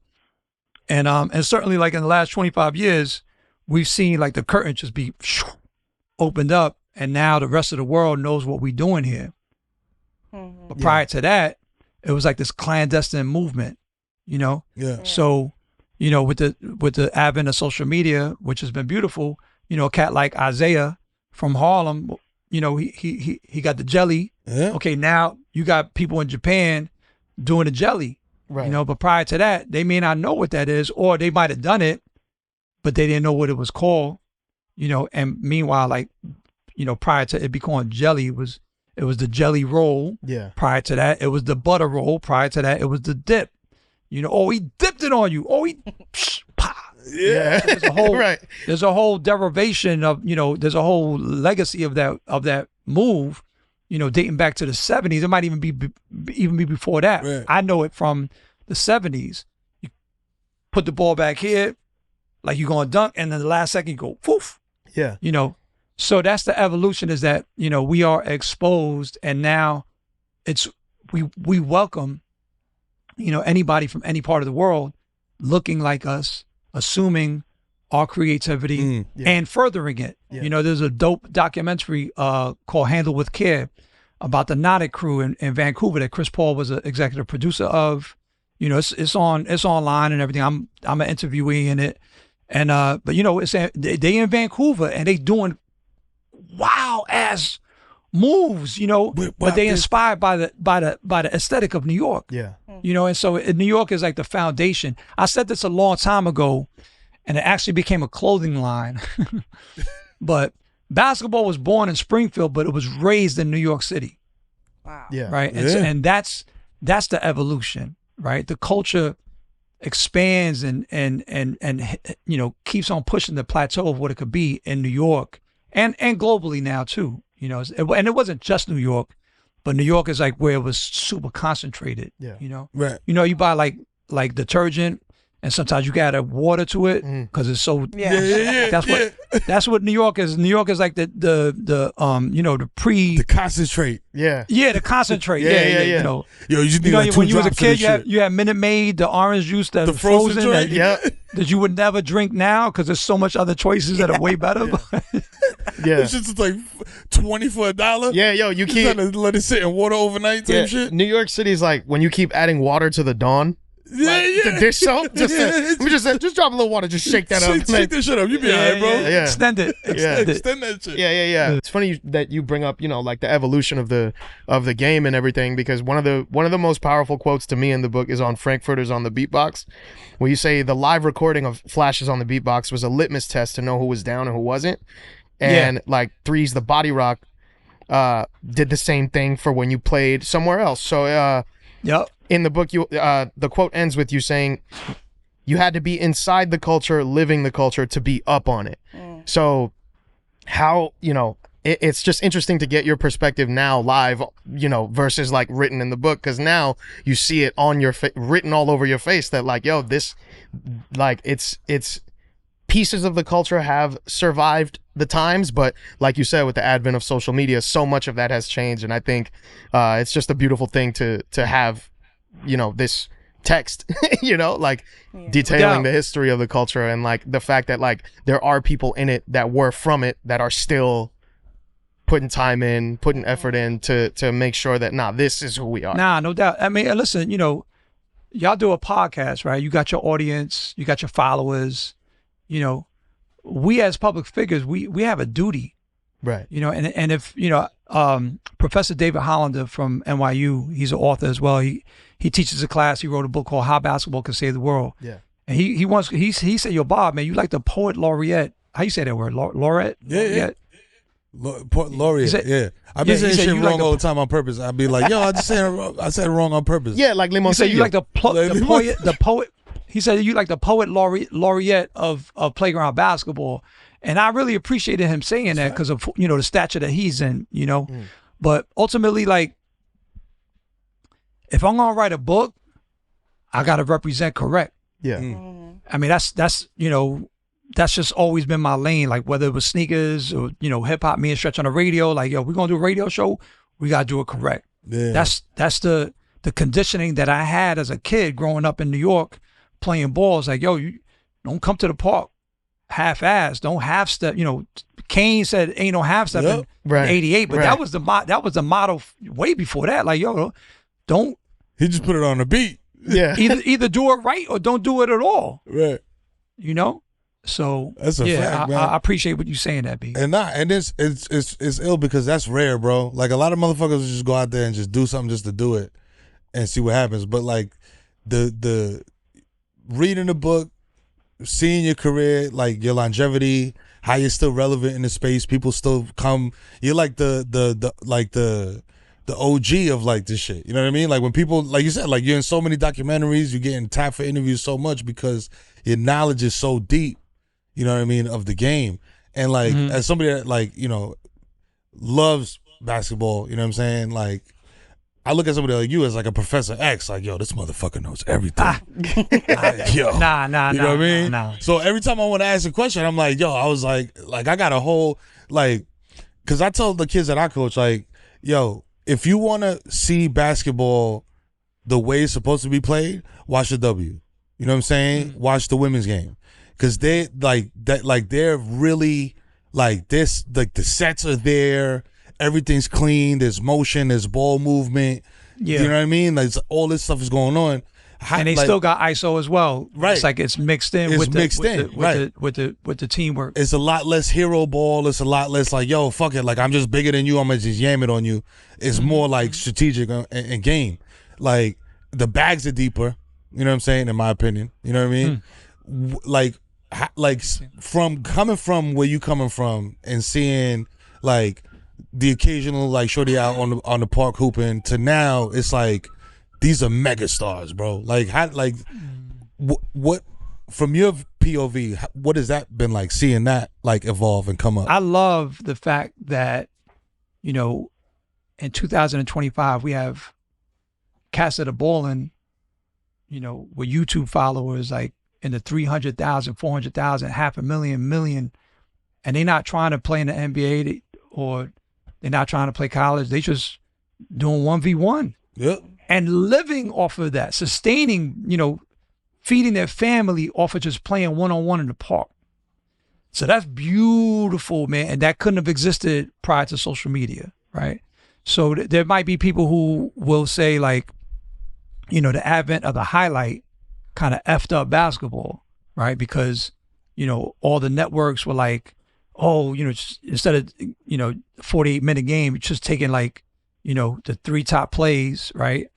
S3: certainly like in the last 25 years, we've seen like the curtain just be opened up, and now the rest of the world knows what we're doing here. But prior to that, it was like this clandestine movement,
S1: Yeah.
S3: So, with the advent of social media, which has been beautiful, a cat like Isaiah from Harlem, he got the jelly.
S1: Yeah.
S3: Okay, now you got people in Japan doing the jelly.
S5: Right.
S3: But prior to that, they may not know what that is, or they might have done it, but they didn't know what it was called. And meanwhile, like, prior to it becoming jelly, it was the jelly roll.
S5: Yeah.
S3: Prior to that, it was the butter roll. Prior to that, it was the dip. Oh, he dipped it on you. Oh, he, pah.
S5: Yeah.
S3: There's a whole,
S5: Right.
S3: There's a whole derivation of, there's a whole legacy of that move, you know, dating back to the 70s. It might even be before that.
S1: Right.
S3: I know it from the 70s. You put the ball back here, like you're going to dunk, and then the last second you go, poof.
S5: Yeah.
S3: You know, so that's the evolution, is that, you know, we are exposed, and now we welcome, you know, anybody from any part of the world looking like us, assuming our creativity and furthering it.
S5: Yeah.
S3: You know, there's a dope documentary called Handle with Care about the Knotted Crew in Vancouver that Chris Paul was an executive producer of. You know, it's online and everything. I'm an interviewee in it, and but you know, they in Vancouver and they doing wow ass moves. You know, but they inspired by the aesthetic of New York.
S5: Yeah.
S3: You know, and so New York is like the foundation. I said this a long time ago, and it actually became a clothing line. But basketball was born in Springfield, but it was raised in New York City.
S4: Wow.
S5: Yeah.
S3: Right. And, so, and that's the evolution, right? The culture expands and you know, keeps on pushing the plateau of what it could be in New York and globally now too. You know, and it wasn't just New York, but New York is like where it was super concentrated.
S5: Yeah.
S3: You know,
S1: Right.
S3: You know, you buy like detergent, and sometimes you gotta add water to it because it's so.
S4: Yeah.
S3: That's what New York is. New York is like the you know,
S1: The concentrate.
S5: Yeah.
S3: the concentrate.
S5: Yeah.
S3: You know,
S1: Yo, you just need like 2
S3: when you was a
S1: drops of
S3: kid,
S1: this shit.
S3: you had Minute Maid, the orange juice, that
S1: The
S3: was
S1: frozen
S3: frozen,
S1: joint?
S3: that you would never drink now because there's so much other choices that are way better.
S5: Yeah.
S1: This shit's like 20 for $1.
S5: Yeah, yo, you
S1: You
S5: keep
S1: trying to let it sit in water overnight type shit.
S5: New York City's like when you keep adding water to the Dawn.
S1: Yeah,
S5: The dish soap. Let me just drop a little water, just shake that up.
S1: Shake this shit up. You be alright, bro.
S5: Yeah.
S3: Extend it. Extend it.
S1: Extend that shit.
S5: Yeah. It's funny that you bring up, you know, like the evolution of the game and everything, because one of the most powerful quotes to me in the book is on Frankfurters on the Beatbox, where you say the live recording of flashes on the beatbox was a litmus test to know who was down and who wasn't. And like Three's The Body Rock did the same thing for when you played somewhere else. So
S3: Yep.
S5: in the book, you the quote ends with you saying you had to be inside the culture, living the culture to be up on it. So how, you know, it's just interesting to get your perspective now live, you know, versus like written in the book, because now you see it on your written all over your face that like, yo, this, like, it's pieces of the culture have survived the times, but like you said, with the advent of social media, so much of that has changed. And I think it's just a beautiful thing to have, you know, this text, you know, like detailing the history of the culture, and like the fact that like there are people in it that were from it that are still putting time in, putting effort in to make sure that this is who we are.
S3: Nah, no doubt. I mean, listen, you know, y'all do a podcast, right? You got your audience, you got your followers. You know, we as public figures, we have a duty,
S5: Right.
S3: you know, and if, you know, Professor David Hollander from NYU, he's an author as well. He teaches a class. He wrote a book called How Basketball Can Save the World.
S5: Yeah.
S3: And he said, yo, Bob, man, you like the poet laureate. How you say that word? Laureate?
S1: Yeah. Laureate,
S3: said-
S1: yeah. I be saying
S3: he said
S1: shit
S3: you like
S1: wrong all the time on purpose. I be like, yo, I said it wrong on purpose.
S5: Yeah, like
S3: He
S5: Limon.
S3: said you like the poet. He said you like the poet laureate of playground basketball, and I really appreciated him saying that because of, you know, the stature that he's in, you know. But ultimately, like, if I'm gonna write a book, I gotta represent correct.
S5: Yeah.
S3: I mean, that's you know, that's just always been my lane. Like whether it was sneakers or, you know, hip hop, me and Stretch on the radio. Like, yo, we're gonna do a radio show, we gotta do it correct.
S1: Yeah.
S3: That's the conditioning that I had as a kid growing up in New York, playing balls. Like, yo, you don't come to the park half-assed, don't half-step. You know, Kane said ain't no half-stepping in
S5: Right.
S3: '88, but
S5: Right.
S3: that was the motto way before that. Like, yo, don't
S1: He just put it on the beat.
S5: Yeah.
S3: either do it right or don't do it at all.
S1: Right.
S3: You know, so
S1: That's a fact, man.
S3: I appreciate what you saying, that B.
S1: And it's ill because that's rare, bro. Like a lot of motherfuckers just go out there and just do something just to do it and see what happens. But like the reading the book, seeing your career, like your longevity, how you're still relevant in the space, people still come. You're like the OG of like this shit. You know what I mean? Like when people, like you said, like you're in so many documentaries, you're getting tapped for interviews so much because your knowledge is so deep. You know what I mean, of the game. And like as somebody that like, you know, loves basketball. You know what I'm saying? Like, I look at somebody like you as like a Professor X. Like, yo, this motherfucker knows everything. Like, yo,
S3: Nah,
S1: you know what I mean?
S3: nah.
S1: So every time I want to ask a question, I'm like, yo, I was like I got a whole like, because I told the kids that I coach, like, yo, if you want to see basketball the way it's supposed to be played, watch the W. You know what I'm saying? Watch the women's game, because they like that. Like, they're really like this. Like, the sets are there. Everything's clean. There's motion. There's ball movement.
S3: Yeah.
S1: You know what I mean? Like, all this stuff is going on.
S3: And they still got ISO as well.
S1: Right.
S3: It's like it's mixed in
S1: It's
S3: with
S1: mixed in, right.
S3: with the teamwork.
S1: It's a lot less hero ball. It's a lot less like, yo, fuck it. Like, I'm just bigger than you. I'm gonna just yam it on you. It's more like strategic and game. Like, the bags are deeper. You know what I'm saying? In my opinion. You know what I mean? Like from coming from where you coming from and seeing like the occasional like shorty out on the park hooping to now, it's like these are mega stars, bro. Like, how, like what from your POV, what has that been like, seeing that like evolve and come up?
S3: I love the fact that, you know, in 2025 we have cats that are balling, you know, with YouTube followers like in the 300,000, 400,000, 500,000, million, and they're not trying to play in the NBA or they're not trying to play college. They just doing 1v1.
S1: Yep.
S3: And living off of that, sustaining, you know, feeding their family off of just playing one-on-one in the park. So that's beautiful, man. And that couldn't have existed prior to social media, right? So there might be people who will say, like, you know, the advent of the highlight kind of effed up basketball, right? Because, you know, all the networks were like, oh, you know, just, instead of, you know, 48-minute game, just taking like, you know, the 3 top plays, right?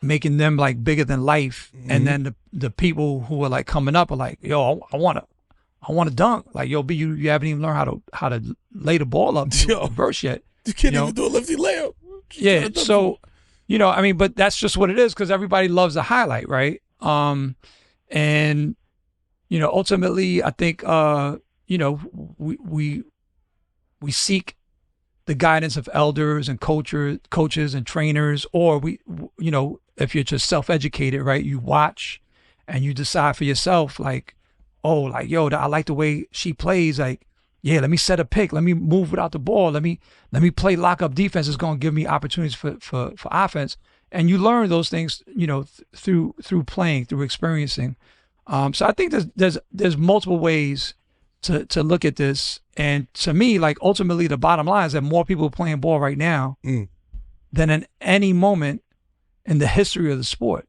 S3: Making them like bigger than life. And then the people who are like coming up are like, yo, I want to dunk. Like, yo, B, you haven't even learned how to lay the ball up reverse yet.
S1: You can't even do a lefty layup.
S3: Yeah. So, you know, I mean, but that's just what it is, because everybody loves the highlight, right? And, you know, ultimately, I think, you know, we seek the guidance of elders and coaches and trainers, or we, you know, if you're just self-educated, right? You watch and you decide for yourself, like, oh, like, yo, I like the way she plays. Like, yeah, let me set a pick. Let me move without the ball. Let me play lock-up defense. It's going to give me opportunities for offense. And you learn those things, you know, through playing, through experiencing. So I think there's multiple ways to look at this. And to me, like, ultimately, the bottom line is that more people are playing ball right now than in any moment in the history of the sport.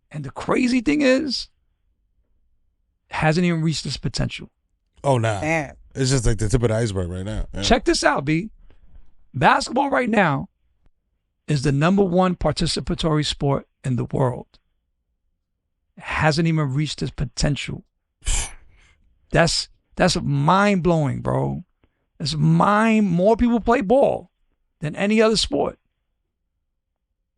S3: And the crazy thing is, it hasn't even reached its potential.
S1: Oh, nah.
S4: Man.
S1: It's just like the tip of the iceberg right now. Yeah.
S3: Check this out, B. Basketball right now is the #1 participatory sport in the world. It hasn't even reached its potential. That's mind-blowing, bro. More people play ball than any other sport.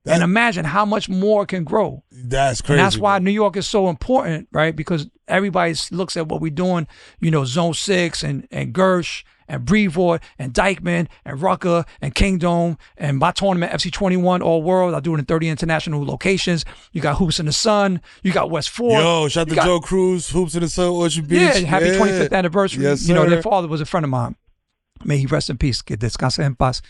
S3: And imagine how much more can grow.
S1: That's crazy.
S3: And that's why New York is so important, right? Because everybody looks at what we're doing, you know, Zone 6 and Gersh and Brevoort and Dykeman and Rucker and Kingdom and my tournament, FC21 All World. I do it in 30 international locations. You got Hoops in the Sun. You got West Ford.
S1: Yo, shout out to Joe Cruz, Hoops in the Sun, Orchard Beach.
S3: Yeah, happy 25th anniversary.
S1: Yes, sir.
S3: You know, their father was a friend of mine. May he rest in peace. Que descanse en paz.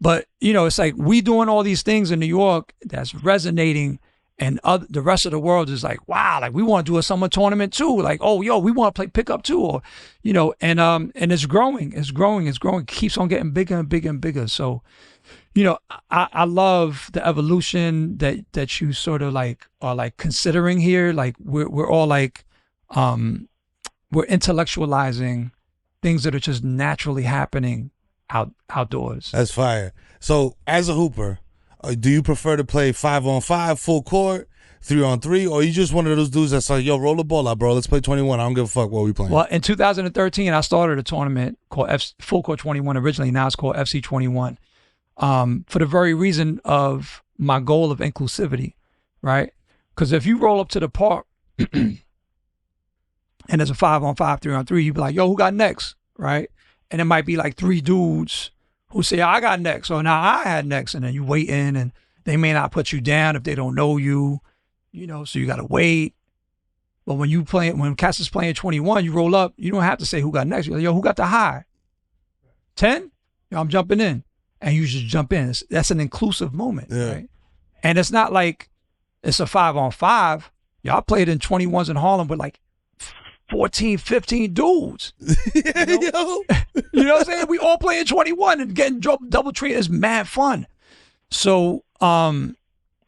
S3: But, you know, it's like we doing all these things in New York that's resonating, and the rest of the world is like, wow, like we want to do a summer tournament too. Like, oh, yo, we want to play pickup too, or, you know, and it's growing, it keeps on getting bigger and bigger and bigger. So, you know, I love the evolution that you sort of like are like considering here. Like we're all like, we're intellectualizing things that are just naturally happening outdoors.
S1: That's fire. So, as a hooper, do you prefer to play 5-on-5, full court, 3-on-3, or you just one of those dudes that's like, yo, roll the ball out, bro. Let's play 21. I don't give a fuck what we playing.
S3: Well, in 2013, I started a tournament called Full Court 21 originally. Now it's called FC 21, for the very reason of my goal of inclusivity, right? Because if you roll up to the park and there's a 5-on-5, 3-on-3, you'd be like, yo, who got next, right? and it might be like 3 dudes who say, I got next, or now I had next, and then you wait in, and they may not put you down if they don't know you, you know, so you got to wait. But when Cass is playing 21, you roll up, you don't have to say who got next. You're like, yo, who got the high? 10? Yo, I'm jumping in. And you just jump in. That's an inclusive moment, right? And it's not like it's a 5-on-5. Y'all played in 21s in Harlem with like 14, 15 dudes. You know? You know what I'm saying? We all playing 21 and getting double treated is mad fun. So,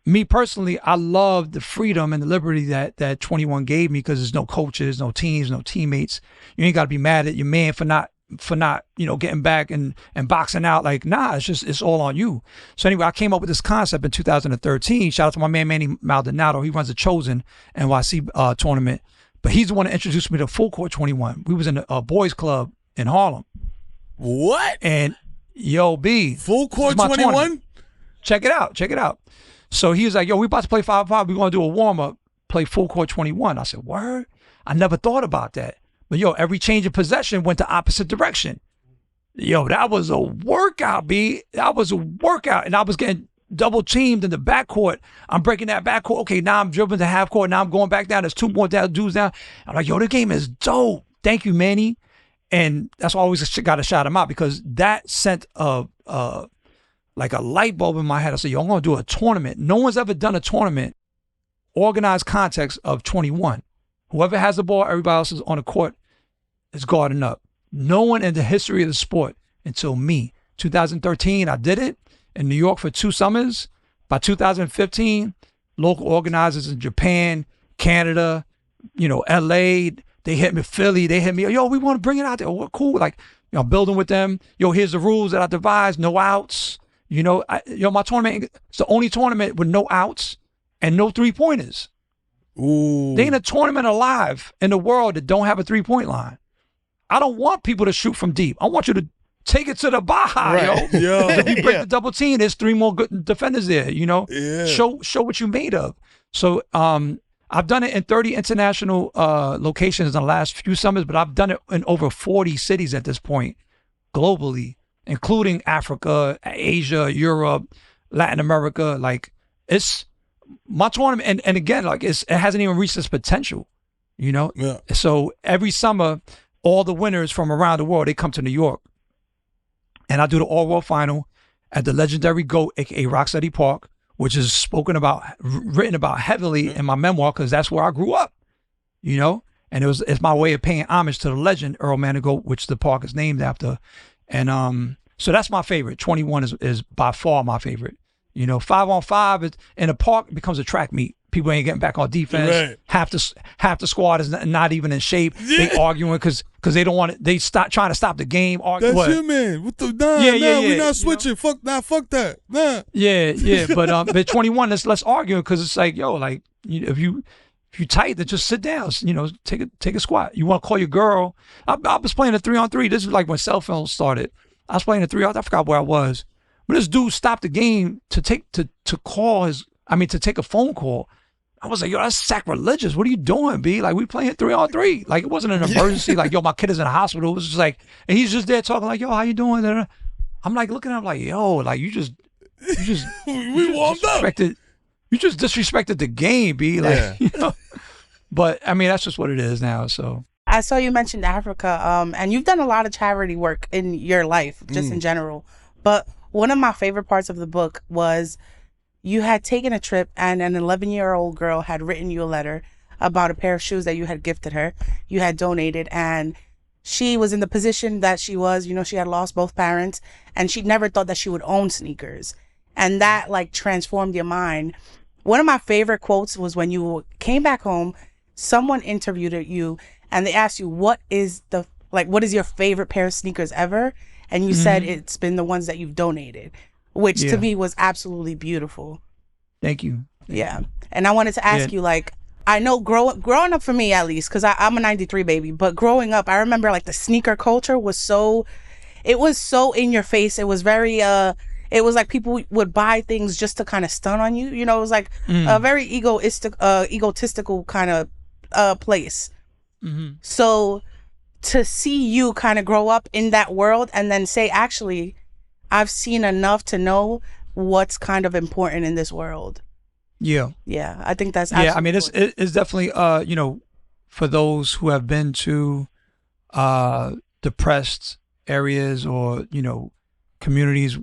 S3: me personally, I love the freedom and the liberty that 21 gave me, because there's no coaches, no teams, no teammates. You ain't got to be mad at your man for not, you know, getting back and boxing out. Like, nah, it's all on you. So anyway, I came up with this concept in 2013. Shout out to my man, Manny Maldonado. He runs the Chosen NYC tournament, but he's the one that introduced me to Full Court 21. We was in a boys club in Harlem.
S1: What?
S3: And yo, B.
S1: Full Court 21?
S3: Check it out. So he was like, yo, we about to play 5-on-5. We're going to do a warm-up, play Full Court 21. I said, word? I never thought about that. But yo, every change of possession went the opposite direction. Yo, that was a workout, B. That was a workout. And I was getting double teamed in the backcourt. I'm breaking that backcourt. Okay, now I'm dribbling to half court. Now I'm going back down. There's 2 more dudes down. I'm like, yo, the game is dope. Thank you, Manny. And that's why I always got to shout him out, because that sent like a light bulb in my head. I said, yo, I'm going to do a tournament. No one's ever done a tournament, organized context of 21. Whoever has the ball, everybody else is on the court, is guarding up. No one in the history of the sport until me. 2013, I did it in New York for 2 summers. By 2015, local organizers in Japan, Canada, you know, LA, they hit me, Philly, they hit me, yo, we want to bring it out there. Oh, cool. Like, you know, building with them. Yo, here's the rules that I devised. No outs. You know, my tournament, it's the only tournament with no outs and no 3-pointers.
S1: Ooh.
S3: They ain't a tournament alive in the world that don't have a 3-point line. I don't want people to shoot from deep. I want you to take it to the Baja, yo. If you break the double team, there's 3 more good defenders there, you know?
S1: Yeah.
S3: Show what you made of. So I've done it in 30 international locations in the last few summers, but I've done it in over 40 cities at this point, globally, including Africa, Asia, Europe, Latin America. Like, it's my tournament, and again, like, it hasn't even reached its potential, you know?
S1: Yeah.
S3: So every summer, all the winners from around the world, they come to New York. And I do the all-world final at the legendary GOAT, aka Rocksteady Park, which is written about heavily in my memoir, because that's where I grew up, you know? And it's my way of paying homage to the legend, Earl Manigault, which the park is named after. And so that's my favorite. 21 is by far my favorite. You know, 5-on-5 in a park becomes a track meet. People ain't getting back on defense.
S1: Right.
S3: Half the squad is not even in shape.
S1: Yeah.
S3: They arguing because they don't want it. They stop trying to stop the game.
S1: That's it, man. What the we're not switching. You know? Fuck that. Nah.
S3: Yeah. But 21, let's argue, because it's like, yo, like, you know, if you tight, then just sit down. You know, take a squat. You want to call your girl? I was playing a 3-on-3. This is like when cell phones started. I was playing a 3-on-3. I forgot where I was. But this dude stopped the game to take a phone call. I was like, yo, that's sacrilegious. What are you doing, B? Like, we playing 3-on-3. Like, it wasn't an emergency. Like, yo, my kid is in the hospital. It was just like, and he's just there talking like, yo, how you doing? I'm like looking at him like, yo, like, you just
S1: we warmed up.
S3: You just disrespected the game, B. Like,
S1: yeah.
S3: You know. But I mean, that's just what it is now. So
S4: I saw you mentioned Africa, and you've done a lot of charity work in your life, just in general. But one of my favorite parts of the book was you had taken a trip, and an 11-year-old girl had written you a letter about a pair of shoes that you had gifted her. You had donated, and she was in the position that she was. You know, she had lost both parents, and she never thought that she would own sneakers. And that, like, transformed your mind. One of my favorite quotes was when you came back home, someone interviewed you, and they asked you, what is your favorite pair of sneakers ever? And you said it's been the ones that you've donated, which to me was absolutely beautiful.
S3: Thank you.
S4: Yeah. And I wanted to ask you, like, I know growing up for me, at least, because I'm a 93 baby, but growing up, I remember, like, the sneaker culture was so in your face. It was very, it was like people would buy things just to kind of stun on you. You know, it was like a very egotistical kind of place. So to see you kind of grow up in that world and then say, actually, I've seen enough to know what's kind of important in this world.
S3: Yeah.
S4: Yeah, I think that's
S3: I mean, it's definitely, you know, for those who have been to depressed areas or, you know, communities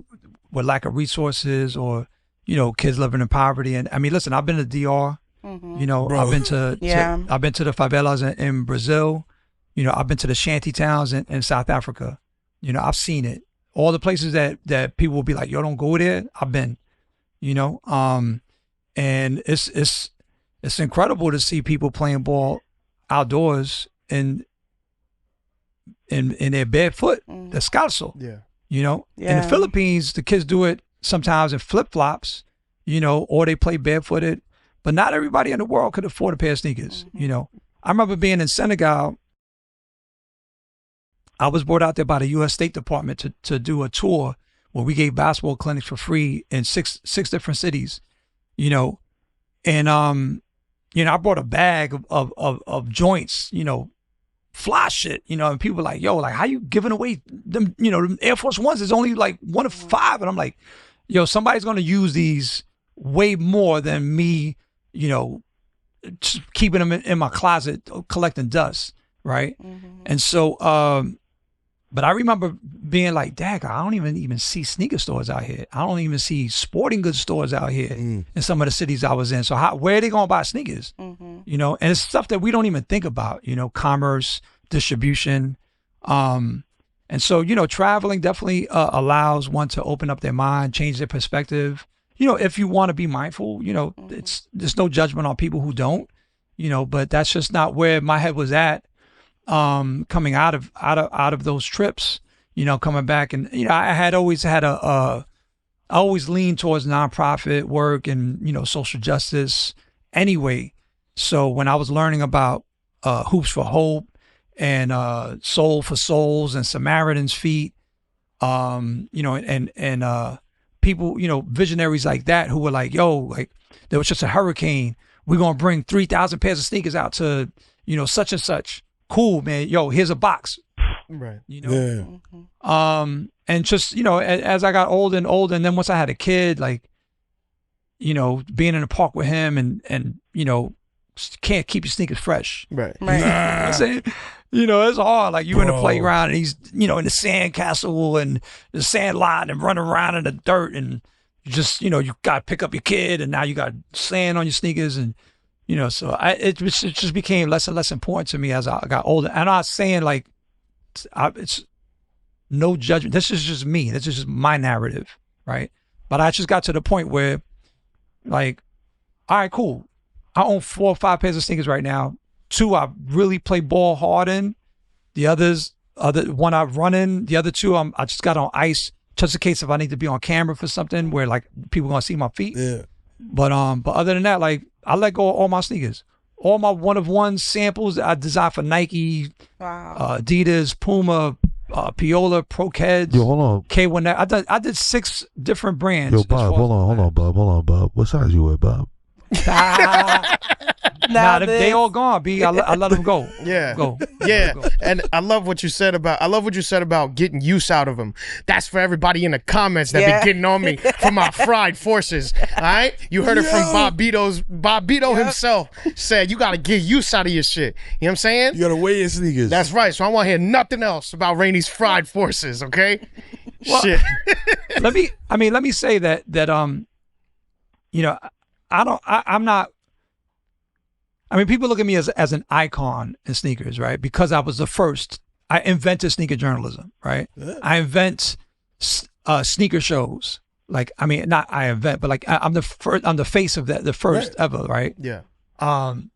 S3: with lack of resources or, you know, kids living in poverty. And I mean, listen, I've been to DR, you know, I've been to, I've been to the favelas in Brazil, you know, I've been to the shanty towns in South Africa. You know, I've seen it. All the places that people will be like, yo, don't go there. I've been, you know, and it's incredible to see people playing ball outdoors in their barefoot, descalzo.
S5: Yeah.
S3: You know, in the Philippines, the kids do it sometimes in flip flops, you know, or they play barefooted. But not everybody in the world could afford a pair of sneakers. You know, I remember being in Senegal. I was brought out there by the U.S. State Department to do a tour where we gave basketball clinics for free in six different cities, you know, and you know, I brought a bag of joints, you know, fly shit, you know, and people were like, yo, like, how you giving away them, you know, them Air Force Ones is only like 1 of 5. And I'm like, yo, somebody's going to use these way more than me, you know, just keeping them in my closet, collecting dust. Right. And so, but I remember being like, dag, I don't even see sneaker stores out here. I don't even see sporting goods stores out here in some of the cities I was in. So where are they going to buy sneakers? You know, and it's stuff that we don't even think about, you know, commerce, distribution. And so, you know, traveling definitely allows one to open up their mind, change their perspective. You know, if you want to be mindful, you know, there's no judgment on people who don't, you know, but that's just not where my head was at. Coming out of those trips, you know, coming back, and you know, I had always had I always leaned towards nonprofit work and, you know, social justice anyway. So when I was learning about Hoops for Hope and Soul for Souls and Samaritan's Feet, you know, and people, you know, visionaries like that who were like, yo, like there was just a hurricane, we're gonna bring 3,000 pairs of sneakers out to, you know, such and such. Cool, man. Yo, here's a box.
S5: Right.
S3: You know. And just, you know, as I got older and older, and then once I had a kid, like, you know, being in the park with him and you know, can't keep your sneakers fresh.
S5: Right.
S3: You know what I'm saying? You know, it's hard. Like you in the playground and he's, you know, in the sand castle and the sand lot and running around in the dirt and just, you know, you got to pick up your kid and now you got sand on your sneakers and, you know, so it just became less and less important to me as I got older. I'm not saying like, it's no judgment. This is just me. This is just my narrative, right? But I just got to the point where, like, all right, cool. I own 4 or 5 pairs of sneakers right now. 2 I really play ball hard in. The one I run in. The other 2 I just got on ice, just in case if I need to be on camera for something where like people gonna see my feet.
S1: Yeah.
S3: But other than that, like I let go of all my sneakers. All my 1 of 1 samples I designed for Nike, Adidas, Puma, Piola, Pro-Keds,
S2: Yo, hold on.
S3: K1. I did 6 different brands.
S2: Yo, Bob, hold on, Bob. What size you wear, Bob?
S3: Nah, they all gone. B, I let them go.
S5: Yeah,
S3: go.
S5: Yeah, and I love what you said about getting use out of them. That's for everybody in the comments that be getting on me for my fried forces. All right, you heard it from Bobbito himself. Said you got to get use out of your shit. You know what I'm saying?
S1: You got to wear your sneakers.
S5: That's right. So I want to hear nothing else about Rainey's fried forces. Okay.
S3: Well,
S5: shit.
S3: let me say that you know, I'm not. I mean, people look at me as an icon in sneakers, right? Because I was the first. I invented sneaker journalism, right? Yeah. I invent sneaker shows. Like, I mean, not I invent, but like I'm the first. I'm the face of that, the first ever, right?
S5: Yeah.
S3: And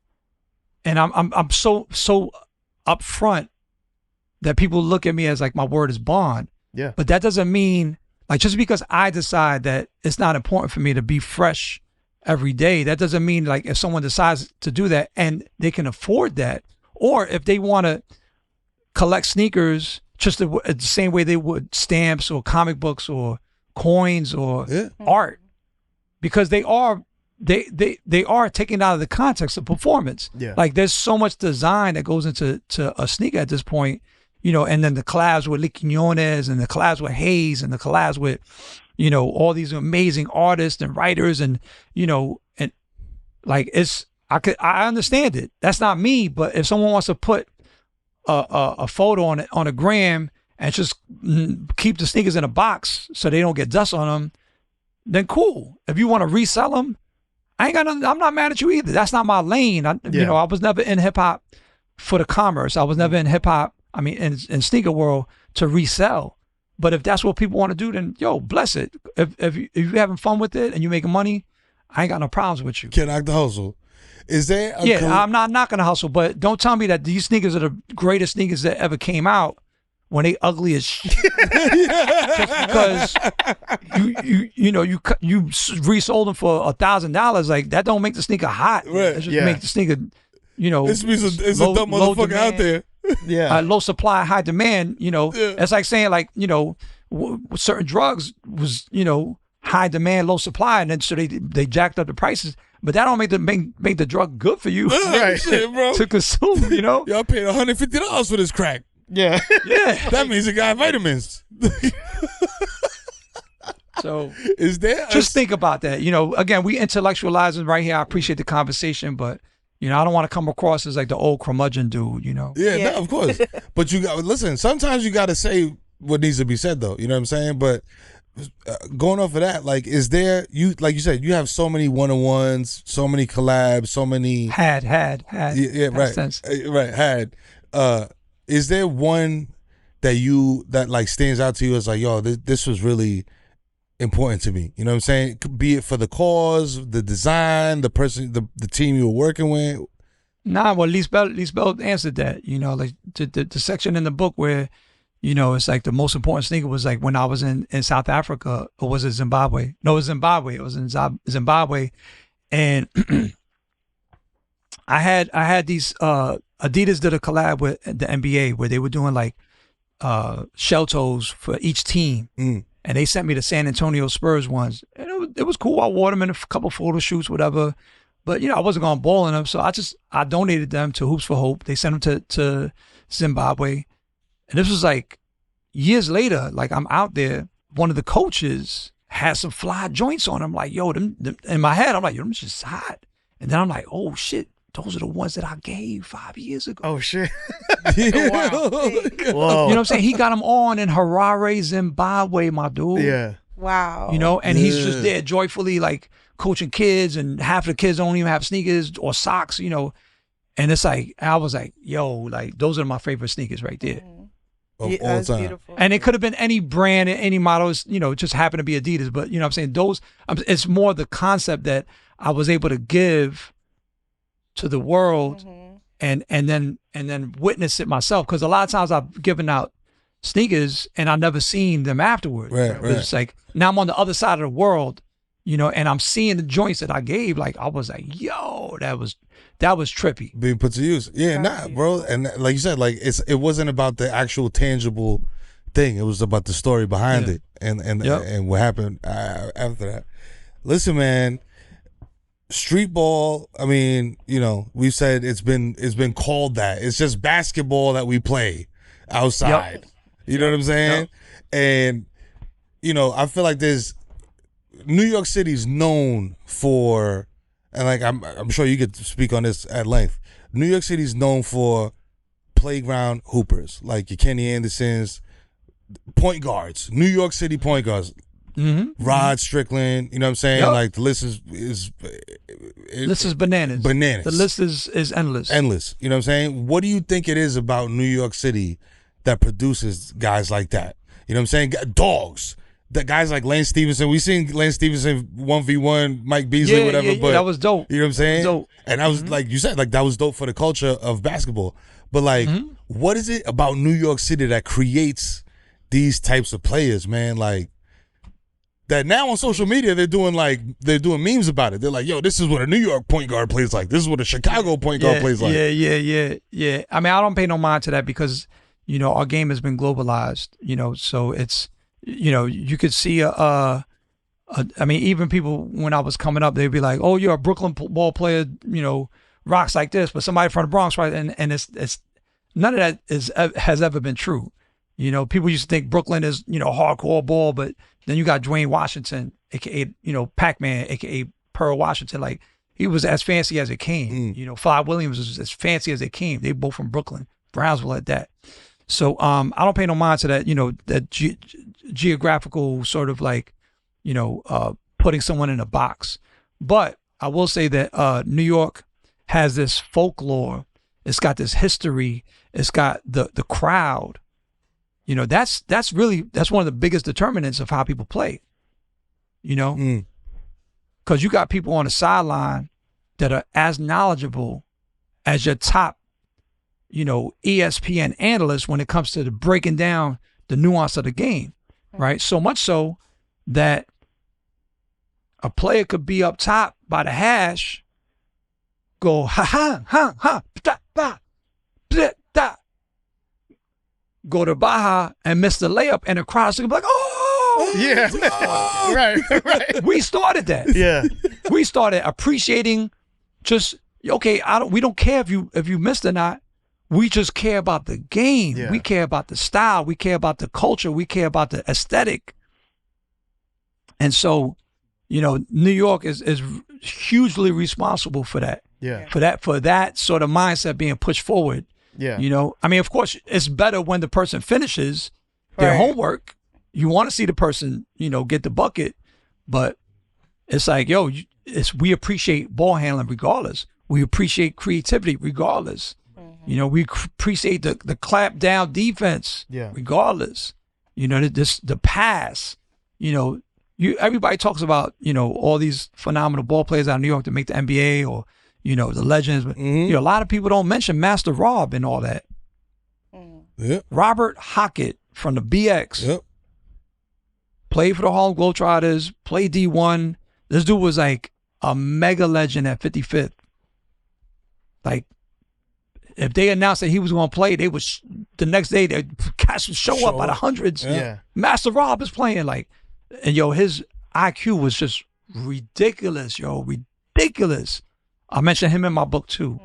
S3: I'm so upfront that people look at me as like my word is bond.
S5: Yeah.
S3: But that doesn't mean like just because I decide that it's not important for me to be fresh every day, that doesn't mean like if someone decides to do that and they can afford that, or if they want to collect sneakers just the same way they would stamps or comic books or coins or art, because they are they are taken out of the context of performance.
S5: Yeah.
S3: Like there's so much design that goes into a sneaker at this point, you know, and then the collabs with Yanez and the collabs with Hayes and the collabs with, you know, all these amazing artists and writers and, you know, and like I understand it. That's not me, but if someone wants to put a photo on a gram and just keep the sneakers in a box so they don't get dust on them, then cool. If you want to resell them, I ain't got nothing. I'm not mad at you either. That's not my lane. You know, I was never in hip hop for the commerce. I was never in hip hop. I mean, in sneaker world to resell. But if that's what people want to do, then yo, bless it. If you're having fun with it and you're making money, I ain't got no problems with you.
S1: Can I the hustle? Is there?
S3: I'm not knocking the hustle, but don't tell me that these sneakers are the greatest sneakers that ever came out when they ugly as shit. Just because you resold them for $1,000, like that don't make the sneaker hot.
S1: Right.
S3: It just make the sneaker, you know,
S1: it's a dumb motherfucker
S3: demand,
S1: out there.
S5: Yeah.
S3: low supply, high demand. You know, it's like saying like, you know, certain drugs was, you know, high demand, low supply, and then so they jacked up the prices. But that don't make the drug good for you,
S5: Right.
S1: Shit, bro.
S3: to consume. You know,
S1: Y'all paid $150 for this crack.
S5: Yeah.
S3: yeah.
S1: That means it got vitamins.
S3: So
S1: Is there?
S3: just think about that. You know, again, we intellectualizing right here. I appreciate the conversation, but you know, I don't want to come across as like the old curmudgeon dude. You know,
S1: Yeah,
S4: Yeah.
S1: No, of course. But you got listen. Sometimes you got to say what needs to be said, though. You know what I'm saying? But going off of that, like, is there like you said, you have so many one-on-ones, so many collabs, so many
S3: had.
S1: yeah, right,
S3: sense.
S1: right, had. Is there one that like stands out to you as like, yo, this was really important to me? You know what I'm saying? Be it for the cause, the design, the person, the team you were working with.
S3: Nah, well, Lizbel answered that. You know, like the section in the book where, you know, it's like the most important sneaker was like when I was in South Africa, or was it Zimbabwe? No, it was Zimbabwe. It was in Zimbabwe, and I had these Adidas did a collab with the NBA where they were doing like shell toes for each team, and they sent me the San Antonio Spurs ones, and it was cool. I wore them in a couple photo shoots, whatever. But you know, I wasn't going to ball in them, so I donated them to Hoops for Hope. They sent them to Zimbabwe. And this was like years later, like I'm out there, one of the coaches had some fly joints on. I'm like, yo, them in my head, I'm like, yo, them just hot. And then I'm like, oh shit, those are the ones that I gave 5 years ago.
S5: Oh shit.
S1: Wow.
S5: Whoa.
S3: You know what I'm saying? He got them on in Harare, Zimbabwe, my dude.
S5: Yeah.
S4: Wow.
S3: You know, and he's just there joyfully like coaching kids, and half of the kids don't even have sneakers or socks, you know. And it's like, I was like, yo, like those are my favorite sneakers right there.
S1: Of
S4: Yeah,
S1: all
S4: that's
S1: time.
S4: beautiful.
S3: And it could have been any brand, any models, you know, it just happened to be Adidas. But, you know what I'm saying? It's more the concept that I was able to give to the world and then witness it myself. Because a lot of times I've given out sneakers and I never seen them afterwards.
S1: Right.
S3: It's like, now I'm on the other side of the world, you know, and I'm seeing the joints that I gave. Like, I was like, yo, that was trippy.
S1: Being put to use. Yeah, nah, bro. And like you said, like it wasn't about the actual tangible thing. It was about the story behind it and what happened after that. Listen, man, street ball, I mean, you know, we've said it's been called that. It's just basketball that we play outside. You know what I'm saying? And you know, I feel like New York City's known for, and like I'm sure you could speak on this at length. New York City's known for playground hoopers, like your Kenny Andersons, point guards, New York City point guards, Rod Strickland. You know what I'm saying? Like the list is
S3: bananas.
S1: Bananas.
S3: The list is endless.
S1: Endless. You know what I'm saying? What do you think it is about New York City that produces guys like that? You know what I'm saying? Dogs. That guys like Lance Stevenson. We seen Lance Stevenson 1v1 Mike Beasley, whatever. But
S3: that was dope.
S1: You know what I'm saying?
S3: Dope.
S1: And that was like you said, like that was dope for the culture of basketball. But like, what is it about New York City that creates these types of players, man? Like that now on social media they're doing memes about it. They're like, yo, this is what a New York point guard plays like. This is what a Chicago point guard plays like.
S3: Yeah. I mean, I don't pay no mind to that because, you know, our game has been globalized, you know, so it's, you know, you could see a I mean, even people when I was coming up, they'd be like, "Oh, you're a Brooklyn ball player, rocks like this," but somebody from the Bronx, right? And it's none of that has ever been true. People used to think Brooklyn is hardcore ball, but then you got Dwayne Washington, aka Pac-Man, aka Pearl Washington. Like he was as fancy as it came. Fly Williams was as fancy as it came. They both from Brooklyn, Brownsville at that. So I don't pay no mind to that. That geographical sort of like putting someone in a box. But I will say that New York has this folklore. It's got this history. It's got the crowd. That's one of the biggest determinants of how people play. Because you got people on the sideline that are as knowledgeable as your top, ESPN analysts when it comes to the breaking down the nuance of the game, right? So much so that a player could be up top by the hash, go ha ha ha ha da ba da, go to Baja and miss the layup, and the crowd's gonna be like, oh
S5: yeah, right.
S3: We started that.
S5: Yeah,
S3: we started appreciating just we don't care if you missed or not. We just care about the game.
S5: Yeah.
S3: We care about the style. We care about the culture. We care about the aesthetic. And so, New York is hugely responsible for that.
S5: Yeah.
S3: For that sort of mindset being pushed forward.
S5: Yeah.
S3: I mean, of course, it's better when the person finishes their homework. You want to see the person, get the bucket, but it's like, we appreciate ball handling regardless. We appreciate creativity regardless. We appreciate the clap down defense regardless. The pass. Everybody talks about all these phenomenal ball players out of New York that make the NBA or the legends. But, a lot of people don't mention Master Rob and all that.
S1: Yep.
S3: Robert Hockett from the BX.
S1: Yep.
S3: Played for the Harlem Globetrotters. Played D1. This dude was like a mega legend at 55th. Like, if they announced that he was going to play, they was the next day they cats would show up by the hundreds.
S5: Yeah.
S3: Master Rob is playing and his IQ was just ridiculous, ridiculous. I mentioned him in my book too.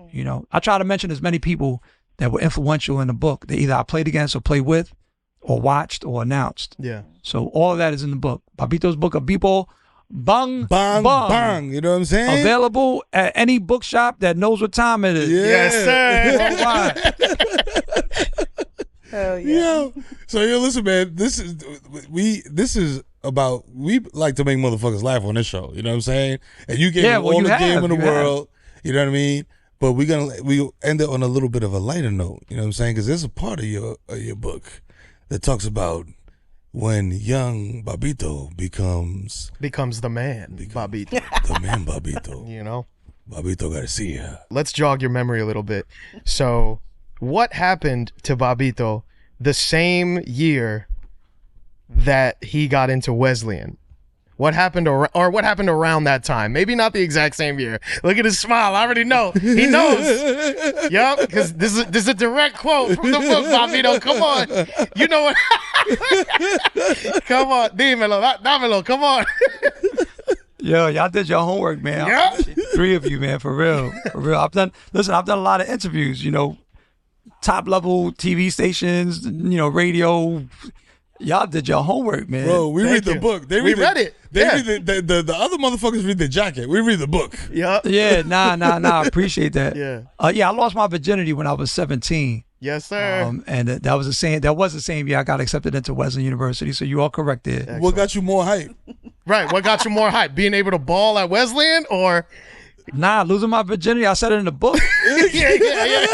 S3: I try to mention as many people that were influential in the book that either I played against or played with, or watched or announced.
S5: Yeah.
S3: So all of that is in the book. Bobbito's book of people. Bang,
S1: bang, bang. You know what I'm saying?
S3: Available at any bookshop that knows what time it is.
S1: Yeah.
S5: Yes,
S4: Hell yeah.
S1: So listen, man. This is about, we like to make motherfuckers laugh on this show. You know what I'm saying? And you gave all the game in the world. You know what I mean? But we end it on a little bit of a lighter note. You know what I'm saying? Because there's a part of your book that talks about when young Bobbito becomes the man, Bobbito.
S5: The
S1: man Bobbito. Bobbito Garcia.
S5: Let's jog your memory a little bit. So, what happened to Bobbito the same year that he got into Wesleyan? What happened what happened around that time? Maybe not the exact same year. Look at his smile. I already know. He knows. Yup, because this is a direct quote from the book, Bobbito. Come on. You know what? Come on. Dímelo. Come on.
S3: Yo, y'all did your homework, man.
S5: Yeah.
S3: Three of you, man, for real. I've done a lot of interviews, top level TV stations, radio. Y'all did your homework, man.
S1: Bro, we read the book.
S5: We read it.
S1: They read the other motherfuckers read the jacket. We read the book.
S5: Yeah.
S3: Yeah, nah. I appreciate that.
S5: Yeah.
S3: I lost my virginity when I was 17.
S5: Yes, sir.
S3: And that was the same year I got accepted into Wesleyan University. So you all correct there.
S5: Excellent.
S1: What got you more hype?
S5: Right. What got you more hype? Being able to ball at Wesleyan or?
S3: Nah, losing my virginity. I said it in the book.
S5: Yeah.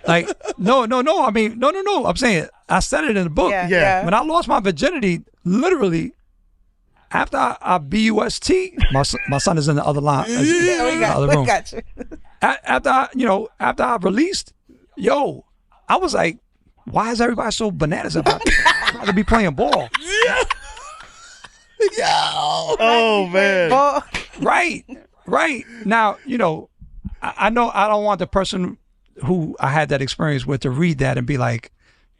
S3: Like, no. I mean, no. I'm saying I said it in the book.
S5: Yeah.
S3: When I lost my virginity, literally, after I BUST, my son is in the other line.
S4: We got you.
S3: After I released, I was like, why is everybody so bananas about to be playing ball?
S5: Oh man.
S3: Right. Now, I know I don't want the person who I had that experience with to read that and be like,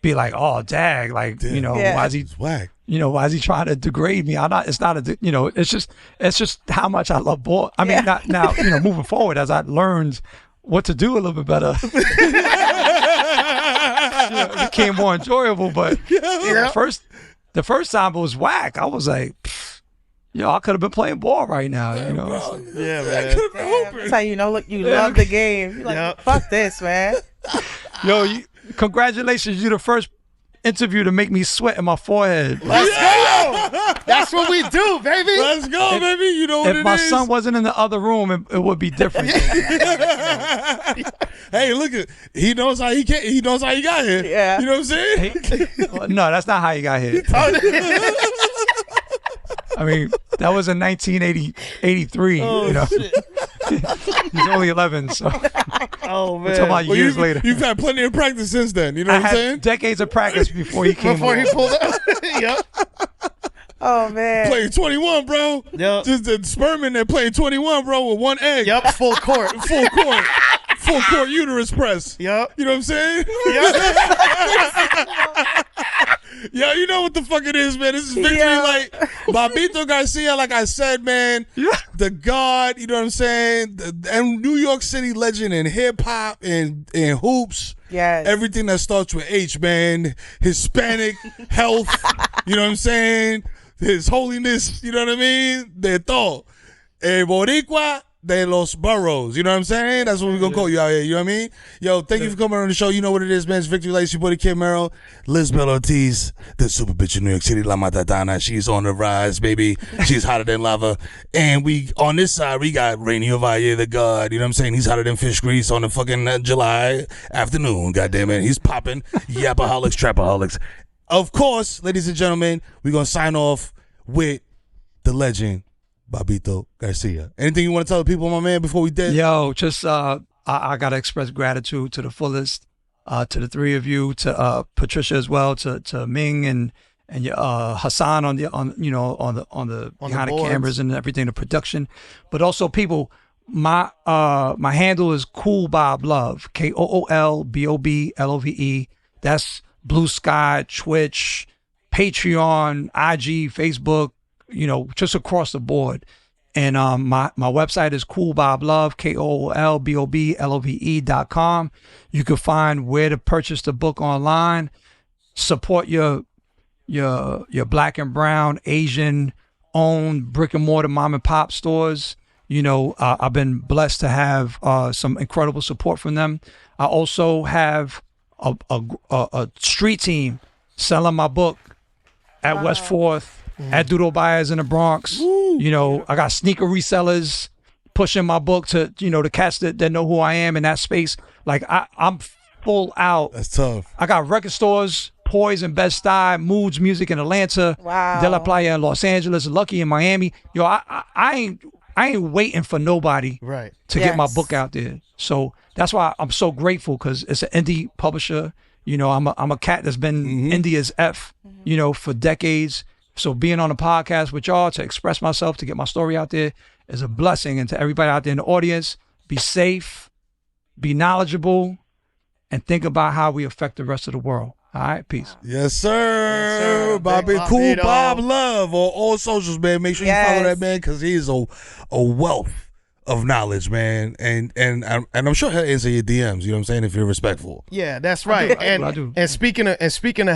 S3: oh, dag, like, why is he
S1: whack?
S3: You know, why is he trying to degrade me? It's not a, you know, it's just how much I love ball. I mean, not now, you know, moving forward as I learned what to do a little bit better. It became more enjoyable, but the first time it was whack. I was like, yo, I could have been playing ball right now, you know.
S5: Yeah, man.
S4: That's how you know, look, you love the game. You're like, fuck this, man.
S3: Yo, congratulations, you're the first interview to make me sweat in my forehead.
S5: Let's go! That's what we do, baby.
S1: Let's go, baby. You know what it is.
S3: If my son wasn't in the other room, it would be different.
S1: Hey, look at he knows how he knows how he got here.
S4: Yeah.
S1: You know what I'm saying?
S3: No, that's not how he got here. I mean, that was in 1983.
S5: Oh,
S3: you know,
S5: shit.
S3: he's only 11, so.
S5: Oh man.
S3: We're talking about years later.
S1: You've had plenty of practice since then. You know what I'm saying?
S3: Decades of practice before he came.
S5: Before he pulled up. Yep.
S4: Oh man.
S1: Playing 21, bro.
S5: Yep.
S1: Just the sperm in there playing 21, bro, with one egg.
S5: Yep. Full court.
S1: Full court. Full court uterus press.
S5: Yep.
S1: You know what I'm saying?
S5: Yep.
S1: Yo, you know what the fuck it is, man. This is victory like Bobbito Garcia, like I said, man.
S3: Yeah.
S1: The God, you know what I'm saying? And New York City legend in hip hop and hoops.
S4: Yes.
S1: Everything that starts with H, man. Hispanic health, you know what I'm saying? His holiness, you know what I mean? De todo. Boricua de los boroughs, you know what I'm saying? That's what we're gonna call you out here, you know what I mean? Yo, thank you for coming on the show. You know what it is, man. It's Victory Lace, your boy, Kid Mero. Lizbel Ortiz, the super bitch in New York City, La Matatana. She's on the rise, baby. She's hotter than lava. And we, on this side, we got Rainey Ovalle, the God, you know what I'm saying? He's hotter than fish grease on the fucking July afternoon, goddamn it. He's popping. Yapaholics, trapaholics. Of course, ladies and gentlemen, we're gonna sign off with the legend, Bobbito Garcia. Anything you want to tell the people, my man, before we did?
S3: Yo, just I gotta express gratitude to the fullest, to the three of you, to Patricia as well, to Minh and Hasan on the behind the cameras and everything, the production, but also people. My handle is Kool Bob Love, KOOLBOBLOVE. That's Blue Sky, Twitch, Patreon, IG, Facebook. You know, just across the board. And my website is Kool Bob Love, KOOLBOBLOVE.com. You can find where to purchase the book online. Support your black and brown, Asian owned brick and mortar mom and pop stores. You know, I've been blessed to have some incredible support from them. I also have a street team selling my book at West 4th. At Doodle Buyers in the Bronx. Woo. You know, I got sneaker resellers pushing my book to, the cats that know who I am in that space. Like, I'm full out.
S1: That's tough.
S3: I got record stores, Poise in Bed-Stuy, Moods Music in Atlanta, De La Playa in Los Angeles, Lucky in Miami. Yo, I ain't waiting for nobody to get my book out there. So that's why I'm so grateful, because it's an indie publisher. You know, I'm a cat that's been indie as F, for decades. So being on a podcast with y'all to express myself, to get my story out there is a blessing. And to everybody out there in the audience, be safe, be knowledgeable, and think about how we affect the rest of the world. All right, peace.
S1: Yes, sir. Bobby, Kool Bob Love on all socials, man. Make sure you follow that man, because he is a wealth of knowledge, man, and I'm sure he'll answer your DMs. You know what I'm saying? If you're respectful.
S5: Yeah, that's right.
S3: I do.
S5: And speaking of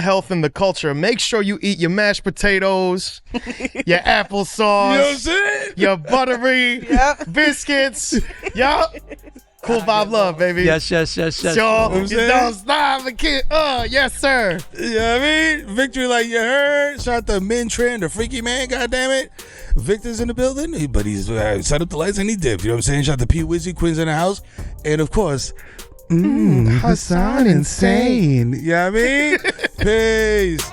S5: health and the culture, make sure you eat your mashed potatoes, your applesauce,
S1: you know what I'm saying?
S5: Your buttery biscuits. Yup. Kool Bob Love, baby.
S3: Yes.
S5: Sure. You don't stop the kid. Yes, sir.
S1: You know what I mean? Victory, like you heard. Shout out to Minh, Tran, the freaky man. God damn it. Victor's in the building, but he's set up the lights and he dipped. You know what I'm saying? Shout out to P. Wizzy, Quinn's in the house. And of course, Hasan insane. You know what I mean? Peace.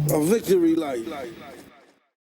S6: A victory light.